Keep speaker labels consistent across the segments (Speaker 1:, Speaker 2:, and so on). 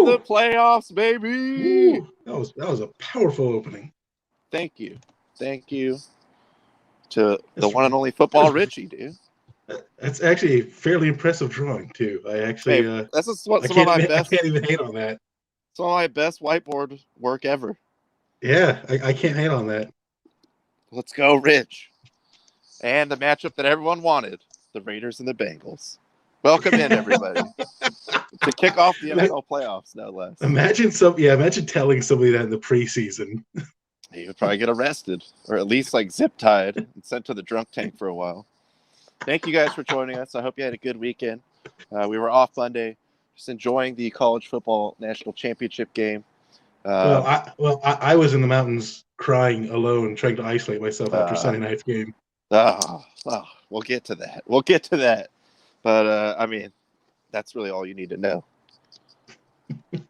Speaker 1: in the playoffs, baby.
Speaker 2: Ooh, that was a powerful opening.
Speaker 1: Thank you to the one and only football Richie, dude.
Speaker 2: That's actually a fairly impressive drawing too. I actually,
Speaker 1: Hey, this is what
Speaker 2: I
Speaker 1: some of my
Speaker 2: I
Speaker 1: best,
Speaker 2: can't even hate on that.
Speaker 1: some of my best whiteboard work ever.
Speaker 2: Yeah, I can't hate on that.
Speaker 1: Let's go, Rich. And the matchup that everyone wanted, the Raiders and the Bengals. Welcome in, everybody, to kick off the NFL playoffs, no less.
Speaker 2: Imagine telling somebody that in the preseason.
Speaker 1: He would probably get arrested, or at least like zip tied and sent to the drunk tank for a while. Thank you guys for joining us. I hope you had a good weekend. We were off Monday, just enjoying the college football national championship game.
Speaker 2: I was in the mountains crying alone, trying to isolate myself after Sunday night's game.
Speaker 1: We'll get to that. But I mean, that's really all you need to know.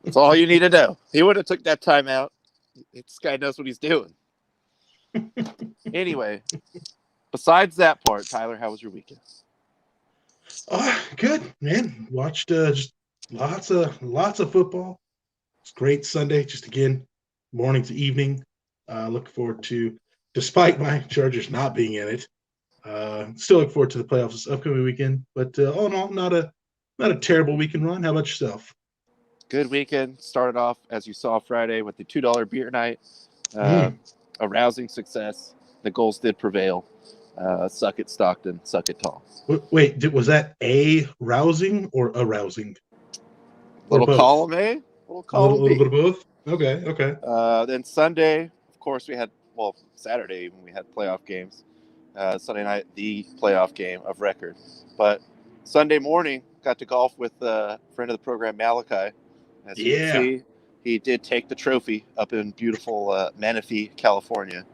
Speaker 1: That's all you need to know. He would have took that time out. This guy knows what he's doing. Anyway, besides that part, Tyler, how was your weekend?
Speaker 2: Good, man. Watched just lots of football. It's great Sunday. Just again, morning to evening. Look forward to, despite my Chargers not being in it, still look forward to the playoffs this upcoming weekend. But all in all, not a terrible weekend run. How about yourself?
Speaker 1: Good weekend. Started off, as you saw, Friday with the $2 beer night. A rousing success. The goals did prevail. Suck it, Stockton. Suck it, Tom.
Speaker 2: Wait, was that a rousing or arousing?
Speaker 1: Little column A, little column B.
Speaker 2: A little bit of both? Okay.
Speaker 1: Then Sunday, of course, Saturday when we had playoff games. Sunday night, the playoff game of record. But Sunday morning, got to golf with a friend of the program, Malachi. As you can see, he did take the trophy up in beautiful Menifee, California.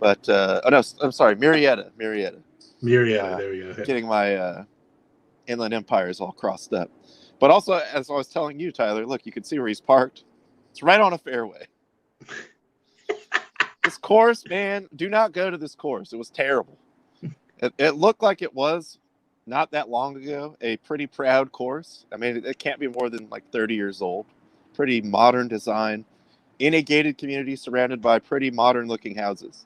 Speaker 1: But, I'm sorry, Murrieta.
Speaker 2: There we go.
Speaker 1: Getting my Inland Empires all crossed up. But also, as I was telling you, Tyler, look, you can see where he's parked. It's right on a fairway. This course, man, do not go to this course. It was terrible. It looked like it was not that long ago a pretty proud course. I mean, it can't be more than like 30 years old. Pretty modern design in a gated community surrounded by pretty modern looking houses.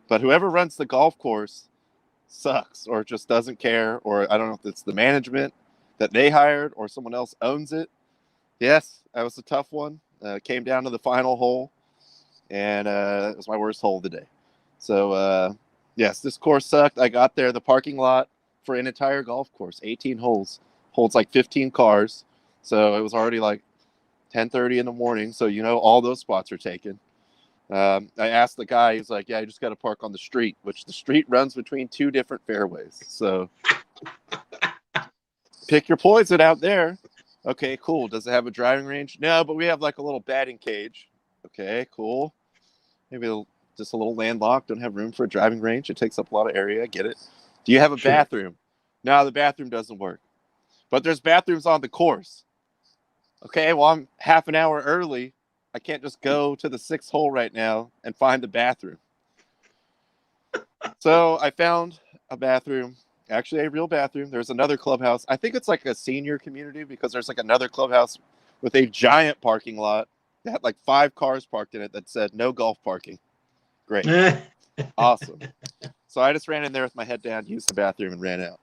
Speaker 1: But whoever runs the golf course sucks or just doesn't care, or I don't know if it's the management that they hired or someone else owns it. Yes, that was a tough one. Came down to the final hole, and it was my worst hole of the day. So, yes, this course sucked. I got there, the parking lot for an entire golf course, 18 holes, holds like 15 cars. So it was already like 10:30 in the morning. So, all those spots are taken. I asked the guy, he's like, yeah, you just got to park on the street, which the street runs between two different fairways. So pick your poison out there. Okay, cool. Does it have a driving range? No, but we have like a little batting cage. Okay, cool. Maybe just a little landlocked. Don't have room for a driving range. It takes up a lot of area. I get it. Do you have a bathroom? No, the bathroom doesn't work. But there's bathrooms on the course. Okay, well, I'm half an hour early. I can't just go to the 6th hole right now and find the bathroom. So I found a bathroom, actually a real bathroom. There's another clubhouse. I think it's like a senior community because there's like another clubhouse with a giant parking lot that had like 5 cars parked in it that said no golf parking. Great. Awesome. So I just ran in there with my head down, used the bathroom, and ran out.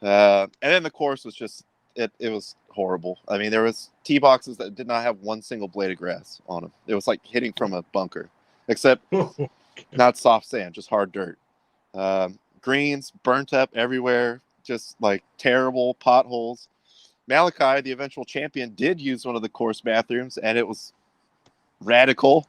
Speaker 1: And then the course was just, it was horrible. I mean, there was tee boxes that did not have one single blade of grass on them. It was like hitting from a bunker, except not soft sand, just hard dirt. Greens burnt up everywhere, just like terrible potholes. Malachi, the eventual champion, did use one of the course bathrooms, and it was radical.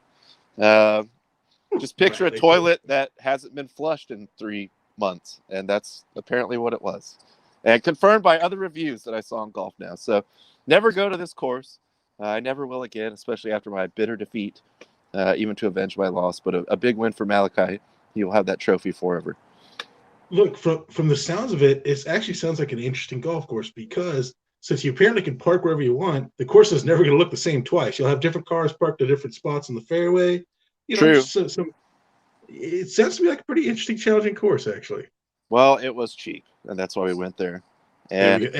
Speaker 1: Just picture a toilet that hasn't been flushed in 3 months, and that's apparently what it was. And confirmed by other reviews that I saw on Golf Now. So never go to this course. I never will again, especially after my bitter defeat, even to avenge my loss. But a big win for Malachi. He will have that trophy forever.
Speaker 2: Look, from the sounds of it, it actually sounds like an interesting golf course because since you apparently can park wherever you want, the course is never going to look the same twice. You'll have different cars parked at different spots in the fairway.
Speaker 1: True.
Speaker 2: It sounds to me like a pretty interesting, challenging course, actually.
Speaker 1: Well, it was cheap, and that's why we went there. And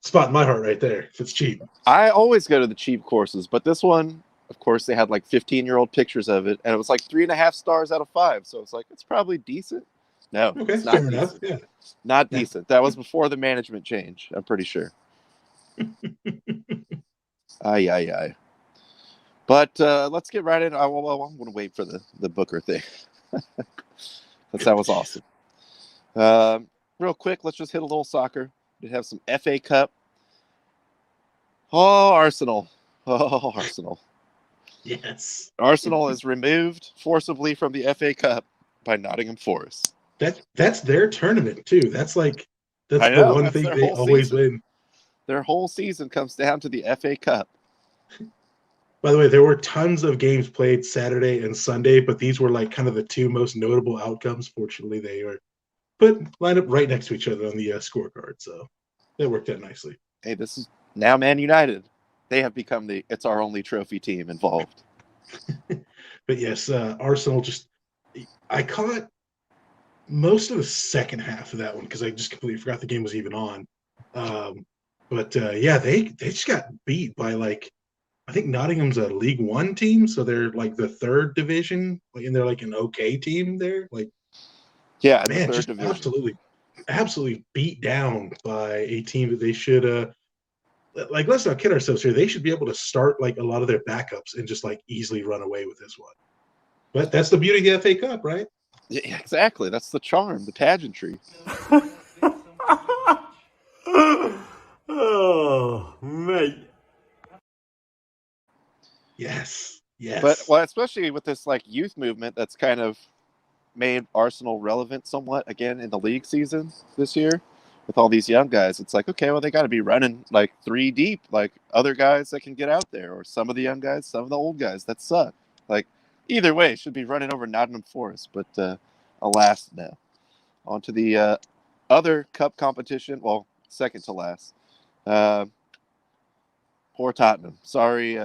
Speaker 2: spot in my heart right there. If it's cheap.
Speaker 1: I always go to the cheap courses, but this one, of course, they had like 15-year-old pictures of it, and it was like 3.5 stars out of 5. So it's like it's probably decent. No,
Speaker 2: Okay,
Speaker 1: it's
Speaker 2: fair
Speaker 1: not
Speaker 2: enough.
Speaker 1: decent.
Speaker 2: Yeah.
Speaker 1: Not
Speaker 2: Yeah.
Speaker 1: decent. That was before the management change. I'm pretty sure. Aye, aye, aye. But let's get right in. I'm going to wait for the Booker thing. Because that was awesome. Real quick, let's just hit a little soccer. We have some FA Cup. Oh, Arsenal. Oh, Arsenal.
Speaker 2: Yes.
Speaker 1: Arsenal is removed forcibly from the FA Cup by Nottingham Forest.
Speaker 2: That's their tournament too. That's
Speaker 1: I
Speaker 2: the
Speaker 1: know,
Speaker 2: one
Speaker 1: that's
Speaker 2: thing
Speaker 1: their
Speaker 2: they
Speaker 1: whole
Speaker 2: always
Speaker 1: season.
Speaker 2: win.
Speaker 1: Their whole season comes down to the FA Cup.
Speaker 2: By the way, there were tons of games played Saturday and Sunday, but these were like kind of the two most notable outcomes. Fortunately, they were lined up right next to each other on the scorecard, so that worked out nicely.
Speaker 1: Hey, this is now Man United. They have become it's our only trophy team involved.
Speaker 2: But yes, Arsenal I caught most of the second half of that one because I just completely forgot the game was even on. But yeah, they just got beat by I think Nottingham's a League One team, so they're like the third division, and they're like an okay team there.
Speaker 1: Yeah, in the
Speaker 2: Man,
Speaker 1: third
Speaker 2: just
Speaker 1: division.
Speaker 2: absolutely beat down by a team that they should let's not kid ourselves here. They should be able to start like a lot of their backups and just like easily run away with this one. But that's the beauty of the FA Cup, right?
Speaker 1: Yeah, exactly. That's the charm, the pageantry.
Speaker 3: Oh, mate.
Speaker 2: Yes.
Speaker 1: But
Speaker 2: Yes.
Speaker 1: well, especially with this like youth movement that's kind of made Arsenal relevant somewhat again in the league season this year with all these young guys. It's like, okay, well, they got to be running like 3 deep, like other guys that can get out there, or some of the young guys, some of the old guys that suck. Like either way, should be running over Nottingham Forest. But alas, no. On to the other cup competition. Well, second to last. Uh, poor Tottenham. Sorry,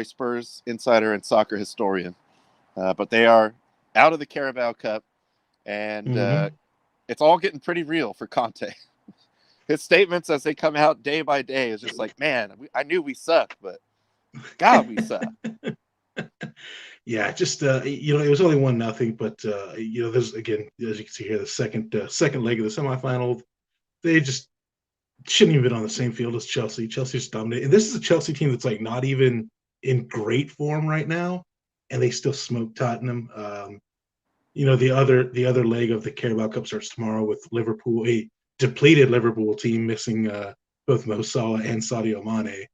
Speaker 1: Spurs insider and soccer historian. But they are out of the Carabao Cup, and
Speaker 2: Mm-hmm.
Speaker 1: it's all getting pretty real for Conte. His statements as they come out day by day is just like, man, I knew we suck, but God, we suck.
Speaker 2: Yeah, just it was only 1-0, but there's again, as you can see here, the second leg of the semifinal. They just shouldn't even been on the same field as Chelsea. Chelsea's dominated. And this is a Chelsea team that's like not even in great form right now, and they still smoke Tottenham. The other leg of the Carabao Cup starts tomorrow with Liverpool, a depleted Liverpool team missing both Mo Salah and Sadio Mane,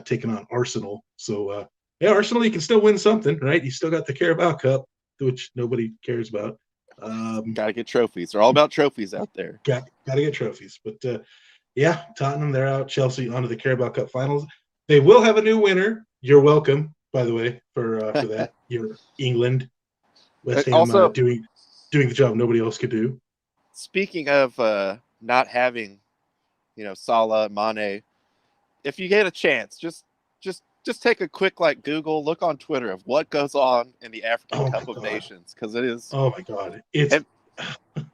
Speaker 2: taking on Arsenal. So yeah, Arsenal, you can still win something, right? You still got the Carabao Cup, which nobody cares about.
Speaker 1: Got to get trophies. They're all about trophies out there.
Speaker 2: Got to get trophies, but yeah, Tottenham, they're out. Chelsea onto the Carabao Cup finals. They will have a new winner. You're welcome, by the way, for that. You're England. West Ham
Speaker 1: Also,
Speaker 2: doing the job nobody else could do.
Speaker 1: speaking of not having, Salah, Mane, if you get a chance, just take a quick Google, look on Twitter of what goes on in the African Cup of Nations, because it is.
Speaker 2: Oh my God, it's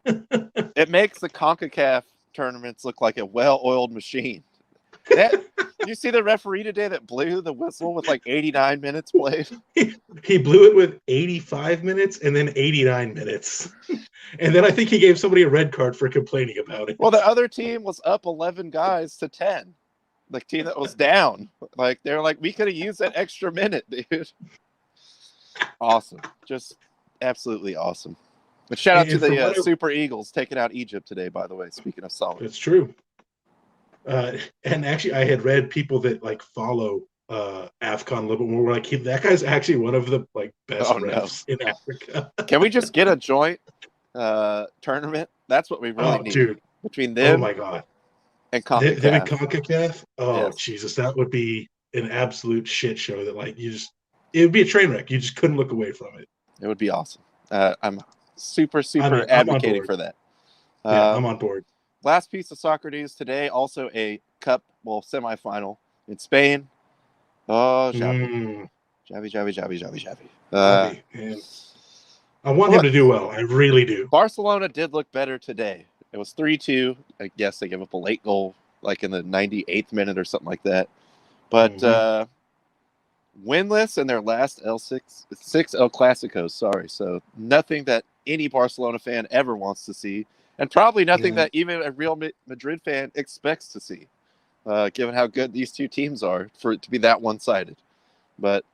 Speaker 1: it makes the CONCACAF tournaments look like a well-oiled machine. You see the referee today that blew the whistle with 89 minutes played?
Speaker 2: He blew it with 85 minutes and then 89 minutes. And then I think he gave somebody a red card for complaining about it.
Speaker 1: Well, the other team was up 11 guys to 10. The team that was down. They're like, we could have used that extra minute, dude. Awesome. Just absolutely awesome. But shout out to the Super Eagles taking out Egypt today, by the way, speaking of solid.
Speaker 2: That's true. And actually, I had read people that follow AFCON a little bit more. That guy's actually one of the best refs in Africa.
Speaker 1: Can we just get a joint tournament? That's what we really need.
Speaker 2: Dude.
Speaker 1: Between them.
Speaker 2: Oh my God.
Speaker 1: And CONCACAF.
Speaker 2: Them and CONCACAF. Oh
Speaker 1: yes.
Speaker 2: Jesus, that would be an absolute shit show. That it would be a train wreck. You just couldn't look away from it.
Speaker 1: It would be awesome. I'm super advocating for that.
Speaker 2: Yeah, I'm on board.
Speaker 1: Last piece of soccer news today, also a cup, semifinal in Spain. Oh, Xavi. Xavi.
Speaker 2: I want him to do well. I really do.
Speaker 1: Barcelona did look better today. It was 3-2. I guess they gave up a late goal like in the 98th minute or something like that. But winless in their last six El Clasicos. Sorry, so nothing that any Barcelona fan ever wants to see, and probably nothing that even a Real Madrid fan expects to see, given how good these two teams are for it to be that one-sided. But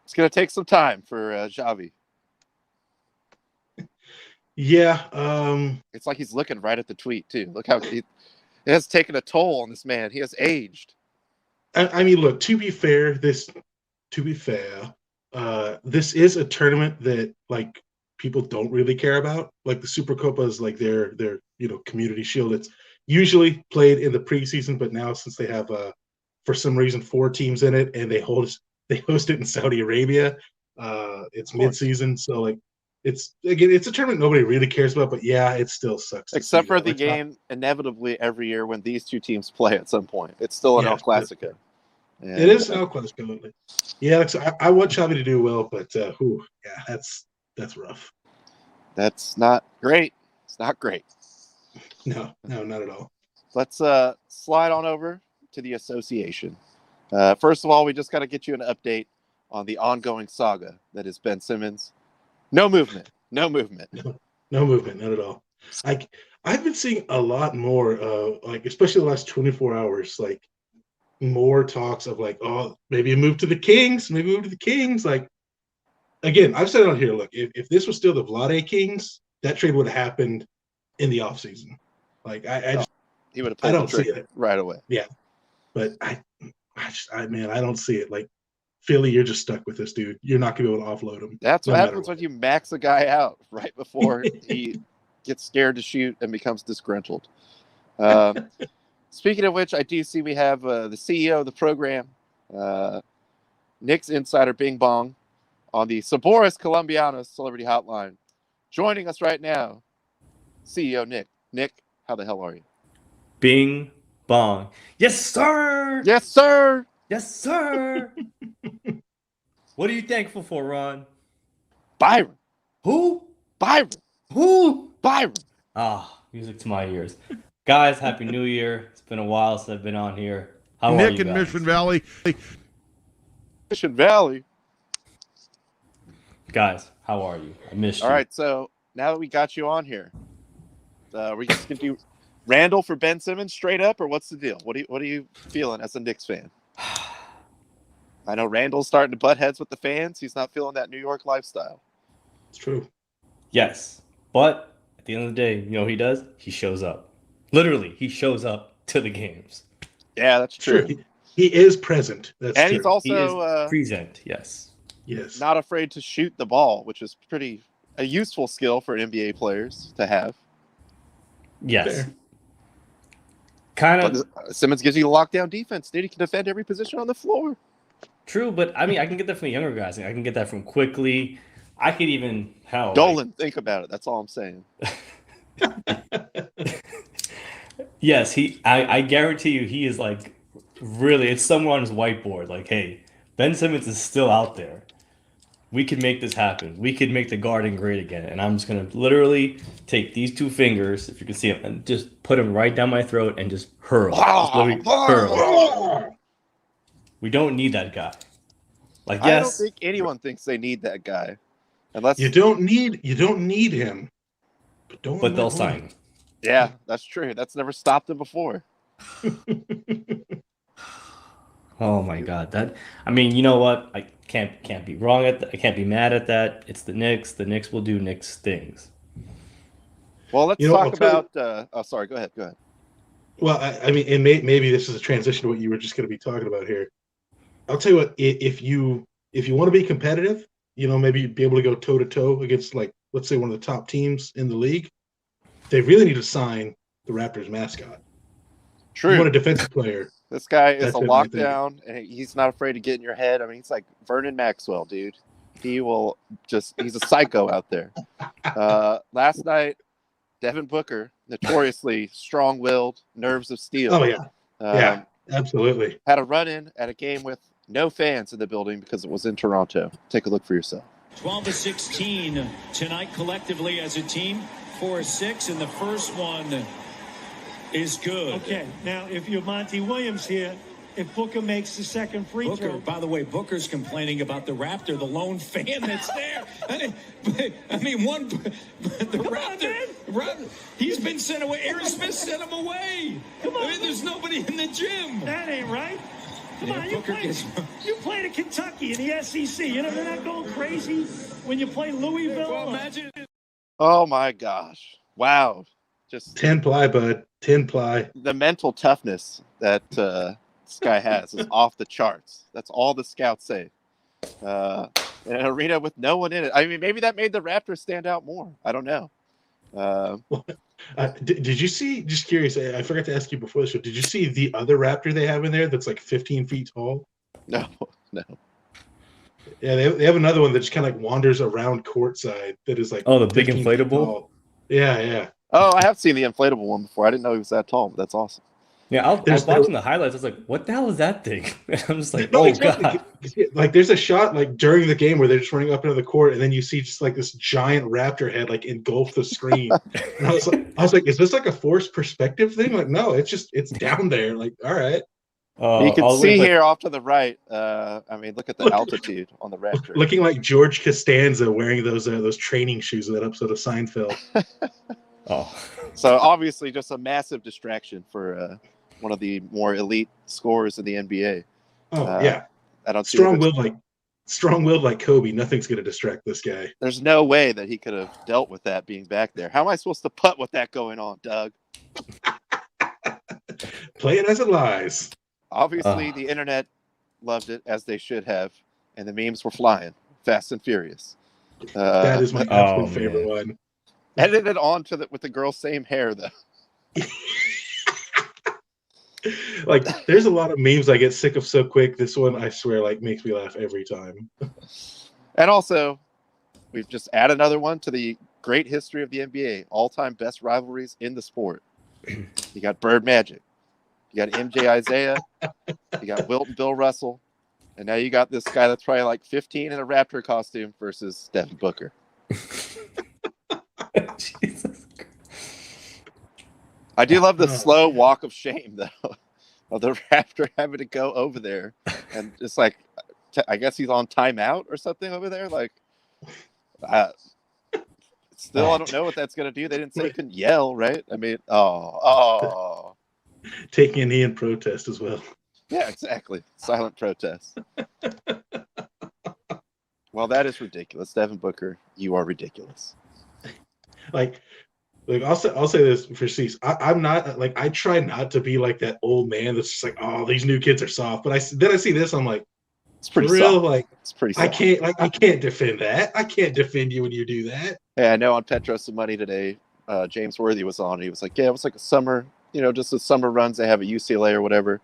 Speaker 1: it's going to take some time for Xavi.
Speaker 2: Yeah.
Speaker 1: It's like he's looking right at the tweet too. Look how it has taken a toll on this man. He has aged.
Speaker 2: I mean, look, to be fair, this is a tournament that like people don't really care about. Like the Supercopa is like their community shield. It's usually played in the preseason, but now since they have for some reason 4 teams in it and they host it in Saudi Arabia, it's mid-season, so like it's a tournament nobody really cares about. But yeah, it still sucks.
Speaker 1: Except for the game inevitably every year when these two teams play at some point. It's still an El Clasico. And,
Speaker 2: it is an El Clasico. Yeah, I want Xavi to do well, but that's rough.
Speaker 1: That's not great. It's not great.
Speaker 2: No, not at all.
Speaker 1: Let's slide on over to the association. First of all, we just got to get you an update on the ongoing saga that is Ben Simmons. No movement. No movement.
Speaker 2: No movement. Not at all. I've been seeing a lot more, like especially the last 24 hours, like more talks of like, oh, maybe a move to the Kings. Like, again, I've said it on here. Look, if this was still the Vlade Kings, that trade would have happened in the offseason. Like,
Speaker 1: he would have pulled the trigger right away.
Speaker 2: Yeah, but I don't see it. Like, Philly, you're just stuck with this dude. You're not gonna be able to offload him.
Speaker 1: That's what happens when you max a guy out right before he gets scared to shoot and becomes disgruntled. Speaking of which, I do see we have the CEO of the program, Knicks insider Bing Bong, on the Sabores Colombianos Celebrity Hotline. Joining us right now, CEO Nick. Nick, how the hell are you?
Speaker 3: Bing Bong. Yes, sir!
Speaker 1: Yes, sir!
Speaker 3: Yes, sir! What are you thankful for, Ron?
Speaker 1: Byron.
Speaker 3: Who?
Speaker 1: Byron.
Speaker 3: Who?
Speaker 1: Byron.
Speaker 3: Ah, music to my ears. Guys, Happy New Year. It's been a while since I've been on here. How are you
Speaker 4: Nick in
Speaker 3: guys?
Speaker 4: Mission Valley.
Speaker 1: Mission Valley.
Speaker 3: Guys, how are you? I missed you.
Speaker 1: All right, so now that we got you on here, we just going to do Randall for Ben Simmons straight up, or what's the deal? What are you feeling as a Knicks fan? I know Randall's starting to butt heads with the fans. He's not feeling that New York lifestyle.
Speaker 2: It's true.
Speaker 3: Yes, but at the end of the day, you know what he does? He shows up. Literally, he shows up to the games.
Speaker 1: Yeah, that's true.
Speaker 2: He is present. That's
Speaker 1: and
Speaker 2: true.
Speaker 1: He's also
Speaker 3: he is present. Yes.
Speaker 2: Yes.
Speaker 1: Not afraid to shoot the ball, which is a useful skill for NBA players to have.
Speaker 3: Yes.
Speaker 2: Fair.
Speaker 3: Kind of.
Speaker 1: But Simmons gives you a lockdown defense, dude. He can defend every position on the floor.
Speaker 3: True, but I mean, I can get that from the younger guys. I can get that from Quickly. I could even
Speaker 1: Dolan, think about it. That's all I'm saying.
Speaker 3: Yes, I guarantee you, he is like really. It's somewhere on his whiteboard. Like, hey, Ben Simmons is still out there. We could make this happen. We could make the Garden great again. And I'm just gonna literally take these 2 fingers, if you can see them, and just put them right down my throat and just hurl. Just literally hurl. We don't need that guy. Like, yes,
Speaker 1: I don't think anyone thinks they need that guy, unless
Speaker 2: you don't need him,
Speaker 3: but they'll sign him.
Speaker 1: Yeah, that's true. That's never stopped him before.
Speaker 3: Oh my God, I mean, you know what? I can't be wrong at that. I can't be mad at that. It's the Knicks. The Knicks will do Knicks things.
Speaker 1: Well, let's talk about. Sorry, go ahead.
Speaker 2: Well, I mean, and maybe this is a transition to what you were just going to be talking about here. I'll tell you what. If you want to be competitive, maybe be able to go toe to toe against, like, let's say one of the top teams in the league. They really need to sign the Raptors mascot.
Speaker 1: True.
Speaker 2: You want a defensive player.
Speaker 1: This guy is a lockdown, and he's not afraid to get in your head. I mean, he's like Vernon Maxwell, dude. He's a psycho out there. Last night, Devin Booker, notoriously strong-willed, nerves of steel.
Speaker 2: Oh, yeah. Yeah, absolutely.
Speaker 1: Had a run-in at a game with no fans in the building because it was in Toronto. Take a look for yourself.
Speaker 5: 12-16 tonight collectively as a team. 4-6 in the first one.
Speaker 4: is good.
Speaker 5: Okay, now if you're Monty Williams here, if Booker makes the second free throw.
Speaker 4: By the way, Booker's complaining about the Raptor, the lone fan that's there. the Raptor, he's been sent away. Aaron Smith sent him away.
Speaker 5: Come on.
Speaker 4: There's nobody in the gym.
Speaker 5: That ain't right. Come on, you played at Kentucky in the SEC. You know, they're not going crazy when you play Louisville.
Speaker 4: Well, imagine.
Speaker 1: Oh my gosh! Wow, just
Speaker 2: 10 ply, bud. 10 ply.
Speaker 1: the mental toughness that this guy has is off the charts. That's all the scouts say. In an arena with no one in it. I mean, maybe that made the Raptors stand out more. I don't know.
Speaker 2: Did you see? Just curious. I forgot to ask you before the show. Did you see the other Raptor they have in there that's like 15 feet tall?
Speaker 1: No.
Speaker 2: Yeah, they have another one that just kind of like wanders around courtside. That is like
Speaker 3: Oh, the big
Speaker 2: 15 feet
Speaker 3: inflatable?
Speaker 2: tall. Yeah.
Speaker 1: Oh, I have seen the inflatable one before. I didn't know he was that tall, but that's awesome.
Speaker 3: Yeah, I was watching the highlights. I was like, "What the hell is that thing?" And I'm just like, "Oh
Speaker 2: exactly.
Speaker 3: god!"
Speaker 2: Like, there's a shot like during the game where they're just running up into the court, and then you see just like this giant Raptor head like engulf the screen. And I was like, "Is this like a forced perspective thing?" Like, no, it's down there. Like, all right.
Speaker 1: You can see here off to the right. Look at the altitude on the Raptor.
Speaker 2: Looking like George Costanza wearing those training shoes in that episode of Seinfeld.
Speaker 1: So obviously, just a massive distraction for one of the more elite scorers in the NBA.
Speaker 2: Yeah.
Speaker 1: I don't see
Speaker 2: strong-willed like Kobe. Nothing's going to distract this guy.
Speaker 1: There's no way that he could have dealt with that being back there. How am I supposed to putt with that going on, Doug?
Speaker 2: Play it as it lies.
Speaker 1: Obviously, the internet loved it, as they should have, and the memes were flying, fast and furious.
Speaker 2: That is my absolute favorite one.
Speaker 1: Edited on with the girl's same hair, though.
Speaker 2: Like, there's a lot of memes I get sick of so quick. This one, I swear, like, makes me laugh every time.
Speaker 1: And also, we've just added another one to the great history of the NBA. All-time best rivalries in the sport. You got Bird Magic. You got MJ Isaiah. You got Wilt and Bill Russell. And now you got this guy that's probably like 15 in a Raptor costume versus Devin Booker.
Speaker 3: Jesus.
Speaker 1: I do love the slow walk of shame, though, of the Raptor having to go over there and just like, I guess he's on timeout or something over there. Like, still, I don't know what that's going to do. They didn't say you couldn't yell, right? I mean,
Speaker 2: Taking a knee in protest as well.
Speaker 1: Yeah, exactly. Silent protest. Well, that is ridiculous. Devin Booker, you are ridiculous.
Speaker 2: Like I'll say this for Cease. I'm not like, I try not to be like that old man that's just like, oh, these new kids are soft. But then I see this, I'm like,
Speaker 1: it's pretty
Speaker 2: real.
Speaker 1: Soft.
Speaker 2: Like,
Speaker 1: it's pretty. Soft.
Speaker 2: I can't defend that. I can't defend you when you do that.
Speaker 1: Hey, I know on Petros Some Money today, James Worthy was on. He was like, yeah, it was like a summer, just the summer runs they have at UCLA or whatever,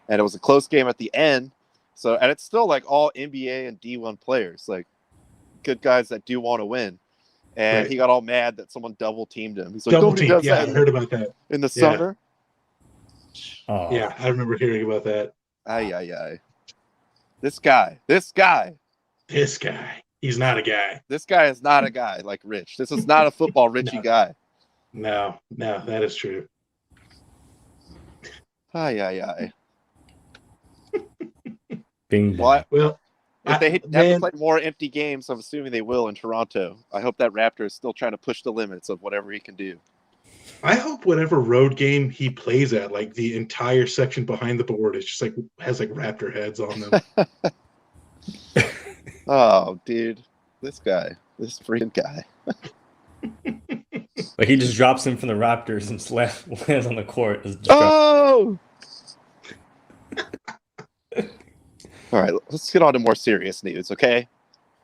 Speaker 1: and it was a close game at the end. So, and it's still like all NBA and D1 players, like good guys that do want to win. And he got all mad that someone double teamed him. He's like,
Speaker 2: double team. Yeah, I heard about that
Speaker 1: in the summer.
Speaker 2: Oh. Yeah, I remember hearing about that.
Speaker 1: Ay. This guy. He's
Speaker 2: not a guy.
Speaker 1: This guy is not a guy like Rich. This is not a football Richie guy.
Speaker 2: No, that is true.
Speaker 1: Ay.
Speaker 3: Bing bong.
Speaker 1: Well, if they have to play more empty games, I'm assuming they will in Toronto. I hope that Raptor is still trying to push the limits of whatever he can do.
Speaker 2: I hope whatever road game he plays at, like the entire section behind the board is just like has like Raptor heads on them.
Speaker 1: Oh, dude. This freaking guy.
Speaker 3: Like, he just drops him from the Raptors and lands on the court.
Speaker 1: Oh! All right, let's get on to more serious news, okay?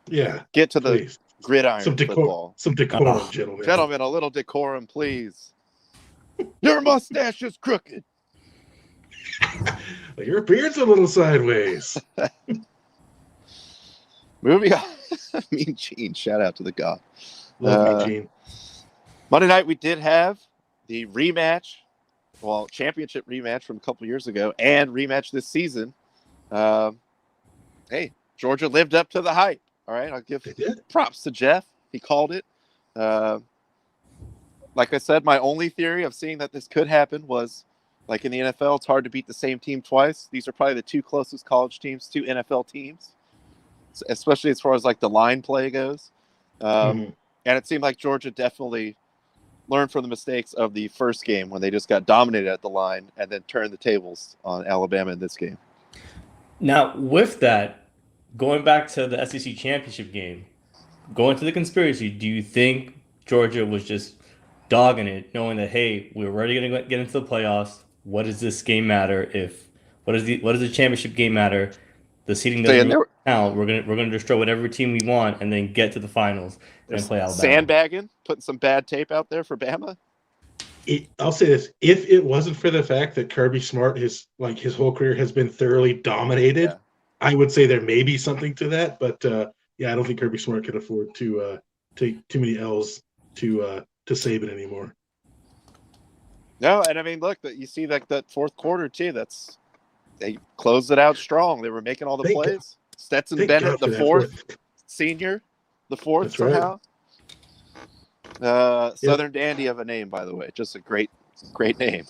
Speaker 2: Yeah.
Speaker 1: Get to the gridiron football.
Speaker 2: Some decorum, gentlemen.
Speaker 1: Gentlemen, a little decorum, please. Your mustache is crooked.
Speaker 2: Your beard's a little sideways.
Speaker 1: Moving on. Mean Gene, shout out to the god.
Speaker 2: Love me, Gene.
Speaker 1: Monday night, we did have the rematch, championship rematch from a couple years ago, and rematch this season. Hey, Georgia lived up to the hype. All right, I'll give props to Jeff. He called it. like I said, my only theory of seeing that this could happen was, like in the NFL, it's hard to beat the same team twice. These are probably the two closest college teams to NFL teams, especially as far as like the line play goes. And it seemed like Georgia definitely learned from the mistakes of the first game when they just got dominated at the line and then turned the tables on Alabama in this game.
Speaker 3: Now, with that, going back to the SEC championship game, going to the conspiracy, do you think Georgia was just dogging it, knowing that, hey, we're already going to get into the playoffs? What does this game matter? What does the championship game matter? The seeding doesn't really count. We're gonna destroy whatever team we want and then get to the finals and play Alabama.
Speaker 1: Sandbagging, putting some bad tape out there for Bama.
Speaker 2: I'll say this: if it wasn't for the fact that Kirby Smart, his whole career has been thoroughly dominated, I would say there may be something to that. But I don't think Kirby Smart can afford to take too many L's to Saban anymore.
Speaker 1: No, and I mean, look, you see that fourth quarter too. They closed it out strong. They were making all the plays. Stetson Bennett, the fourth senior, the fourth
Speaker 2: That's
Speaker 1: somehow. Right. Southern Dandy of a name, by the way. Just a great name.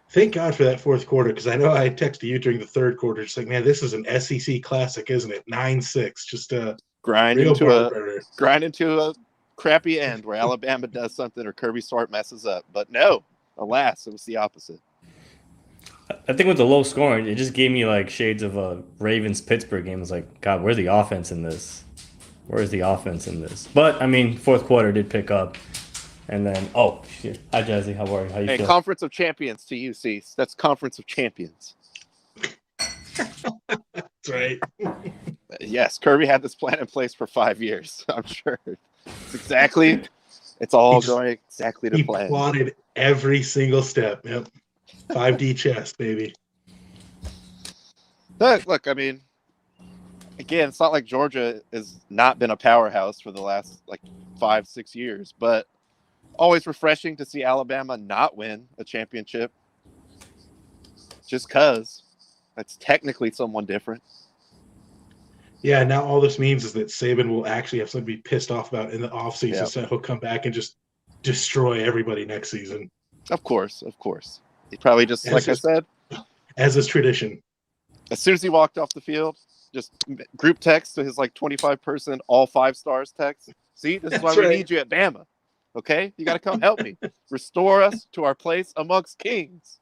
Speaker 2: Thank God for that fourth quarter, because I know I texted you during the third quarter, just like, man, this is an SEC classic, isn't it? 9-6, just
Speaker 1: grind into a crappy end where Alabama does something or Kirby Smart messes up. But no, alas, it was the opposite.
Speaker 3: I think with the low scoring, it just gave me like shades of a Ravens-Pittsburgh game. It was like, God, where's the offense in this? Where's the offense in this? But, I mean, fourth quarter did pick up. And then, oh, shit. Hi, Jazzy. How are you? How you feel?
Speaker 1: Conference of Champions to you, Cease. That's Conference of Champions.
Speaker 2: That's right.
Speaker 1: Yes, Kirby had this plan in place for 5 years. I'm sure. It's all going exactly to plan.
Speaker 2: He plotted every single step. Yep. 5D chess, baby.
Speaker 1: Look, I mean, again, it's not like Georgia has not been a powerhouse for the last 5-6 years, but always refreshing to see Alabama not win a championship just because that's technically someone different.
Speaker 2: Yeah, now all this means is that Saban will actually have something to be pissed off about in the offseason, so he'll come back and just destroy everybody next season.
Speaker 1: Of course. He probably just, I said,
Speaker 2: as is tradition.
Speaker 1: As soon as he walked off the field, just group text to his 25-person all 5 stars text. See, this is why we need you at Bama. Okay? You got to come help me. Restore us to our place amongst kings.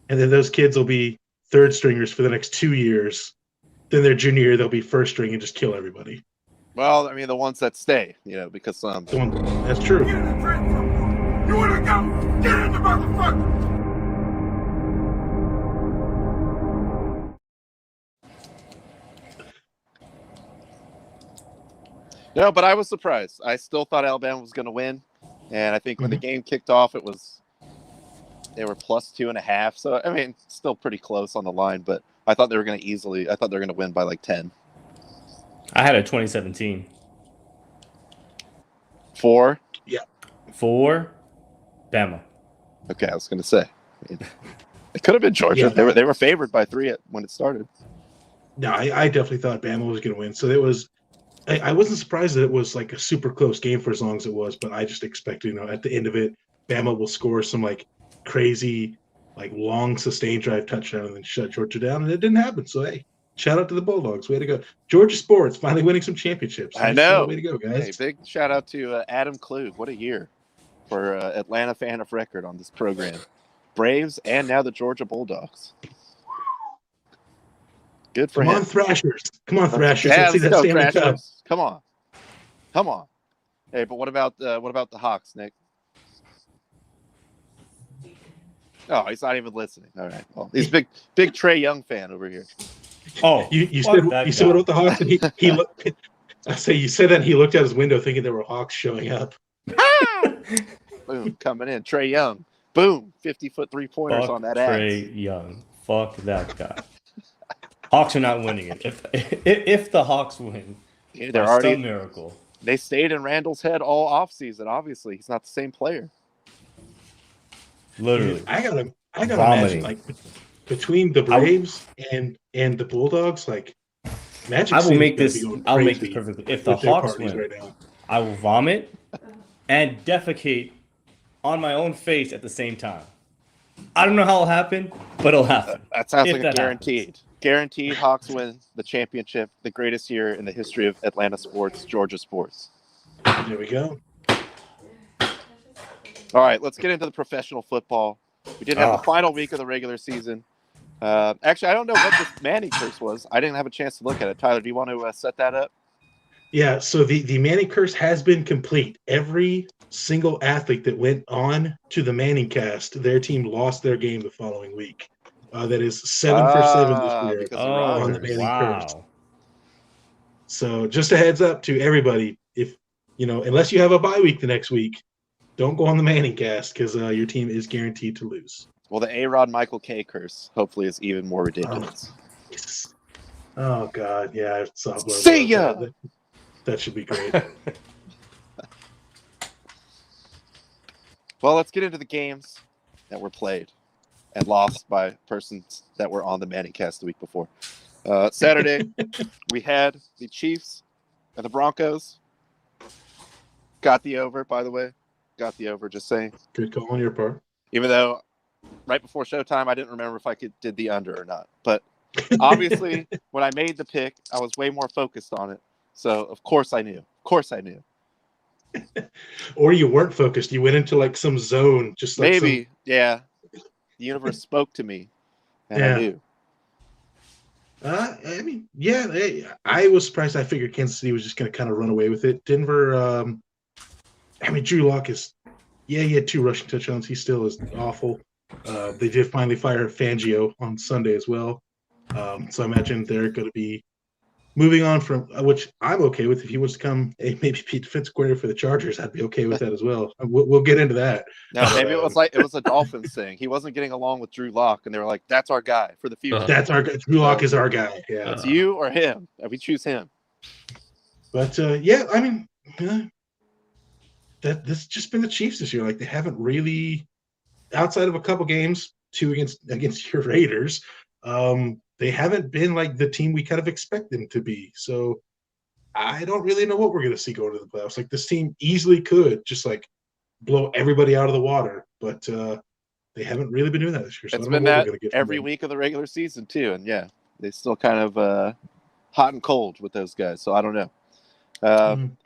Speaker 2: And then those kids will be third stringers for the next 2 years. Then their junior year, they'll be first string and just kill everybody.
Speaker 1: Well, I mean, the ones that stay, because
Speaker 2: that's true.
Speaker 6: Get in the trench. You want to go? Get in the motherfucker.
Speaker 1: No, but I was surprised. I still thought Alabama was going to win. And I think when the game kicked off, they were plus 2.5. So, I mean, still pretty close on the line, but I thought they were going to win by 10.
Speaker 3: I had a 2017.
Speaker 1: 4?
Speaker 2: Yeah.
Speaker 3: 4, Bama.
Speaker 1: Okay, I was going to say. It could have been Georgia.
Speaker 2: Yeah.
Speaker 1: They were favored by 3 when it started.
Speaker 2: No, I definitely thought Bama was going to win. So it was. I wasn't surprised that it was a super close game for as long as it was, but I just expected, at the end of it, Bama will score some crazy, long sustained drive touchdown and then shut Georgia down, and it didn't happen. So hey, shout out to the Bulldogs, way to go! Georgia sports finally winning some championships.
Speaker 1: I know,
Speaker 2: way to go, guys!
Speaker 1: Hey, big shout out to Adam Klug. What a year for Atlanta fan of record on this program. Braves and now the Georgia Bulldogs. Good for him.
Speaker 2: Come on, Thrashers! Come on, Thrashers!
Speaker 1: Yeah,
Speaker 2: let's see that Stanley Cup.
Speaker 1: Come on. Hey, but what about the Hawks, Nick? Oh, he's not even listening. All right. Well, he's big Trey Young fan over here.
Speaker 3: Oh,
Speaker 2: you said what about the Hawks? And he looked. I say you said that. And he looked out his window thinking there were Hawks showing up.
Speaker 1: Boom, coming in. Trey Young. Boom, 50-foot 3-pointers on that ass.
Speaker 3: Trey Young. Fuck that guy. Hawks are not winning it. If the Hawks win,
Speaker 1: they're already
Speaker 3: a miracle.
Speaker 1: They stayed in Randall's head all offseason. Obviously, he's not the same player.
Speaker 3: Literally,
Speaker 2: I gotta imagine between the Braves and the Bulldogs, Magic.
Speaker 3: I'll make this perfectly. If the Hawks win, I will vomit and defecate on my own face at the same time. I don't know how it'll happen, but it'll happen.
Speaker 1: That sounds
Speaker 3: If
Speaker 1: like a
Speaker 3: that
Speaker 1: guaranteed.
Speaker 3: happens.
Speaker 1: Guaranteed Hawks win the championship, the greatest year in the history of Atlanta sports, Georgia sports.
Speaker 2: There we go.
Speaker 1: All right, let's get into the professional football. We did have the final week of the regular season. Actually, I don't know what this Manning curse was. I didn't have a chance to look at it. Tyler, do you want to set that up?
Speaker 2: Yeah, so the Manning curse has been complete. Every single athlete that went on to the Manning cast, their team lost their game the following week. That is 7 for 7 this year
Speaker 1: Because of
Speaker 2: on the
Speaker 1: Rodgers.
Speaker 2: Manning curse.
Speaker 3: Wow.
Speaker 2: So just a heads up to everybody, if unless you have a bye week the next week, don't go on the Manning cast because your team is guaranteed to lose.
Speaker 1: Well, the A-Rod Michael K curse hopefully is even more ridiculous.
Speaker 2: Jesus. Oh God, yeah, I saw blood.
Speaker 1: See ya!
Speaker 2: That should be great.
Speaker 1: Well, let's get into the games that were played and lost by persons that were on the Manning cast the week before. Saturday, we had the Chiefs and the Broncos. Got the over, by the way. Got the over, just saying.
Speaker 2: Good call on your part.
Speaker 1: Even though right before showtime, I didn't remember if I did the under or not. But obviously, when I made the pick, I was way more focused on it. So, of course I knew. Of course I knew.
Speaker 2: Or you weren't focused. You went into like some zone. Just like
Speaker 1: Maybe, yeah. The universe spoke to me, and I knew.
Speaker 2: I mean, yeah, I was surprised. I figured Kansas City was just going to kind of run away with it. Denver, Drew Lock he had 2 rushing touchdowns. He still is awful. They did finally fire Fangio on Sunday as well. So I imagine they're going to be moving on from, which I'm okay with. If he was to come maybe be defensive coordinator for the Chargers, I'd be okay with that as well. We'll get into that.
Speaker 1: No, maybe it was a Dolphins thing. He wasn't getting along with Drew Lock, and they were like, "That's our guy for the future.
Speaker 2: That's our guy. Drew Lock is our guy. Yeah,
Speaker 1: it's you or him. We choose him."
Speaker 2: But yeah, I mean, that's just been the Chiefs this year. Like they haven't really, outside of a couple games, 2 against your Raiders, they haven't been like the team we kind of expect them to be. So I don't really know what we're going to see going to the playoffs. Like this team easily could just like blow everybody out of the water, but they haven't really been doing that this year. So
Speaker 1: It's
Speaker 2: I don't
Speaker 1: been
Speaker 2: know what
Speaker 1: that
Speaker 2: we're gonna get
Speaker 1: every
Speaker 2: from them.
Speaker 1: week of the regular season too, and yeah, they still kind of hot and cold with those guys. So I don't know.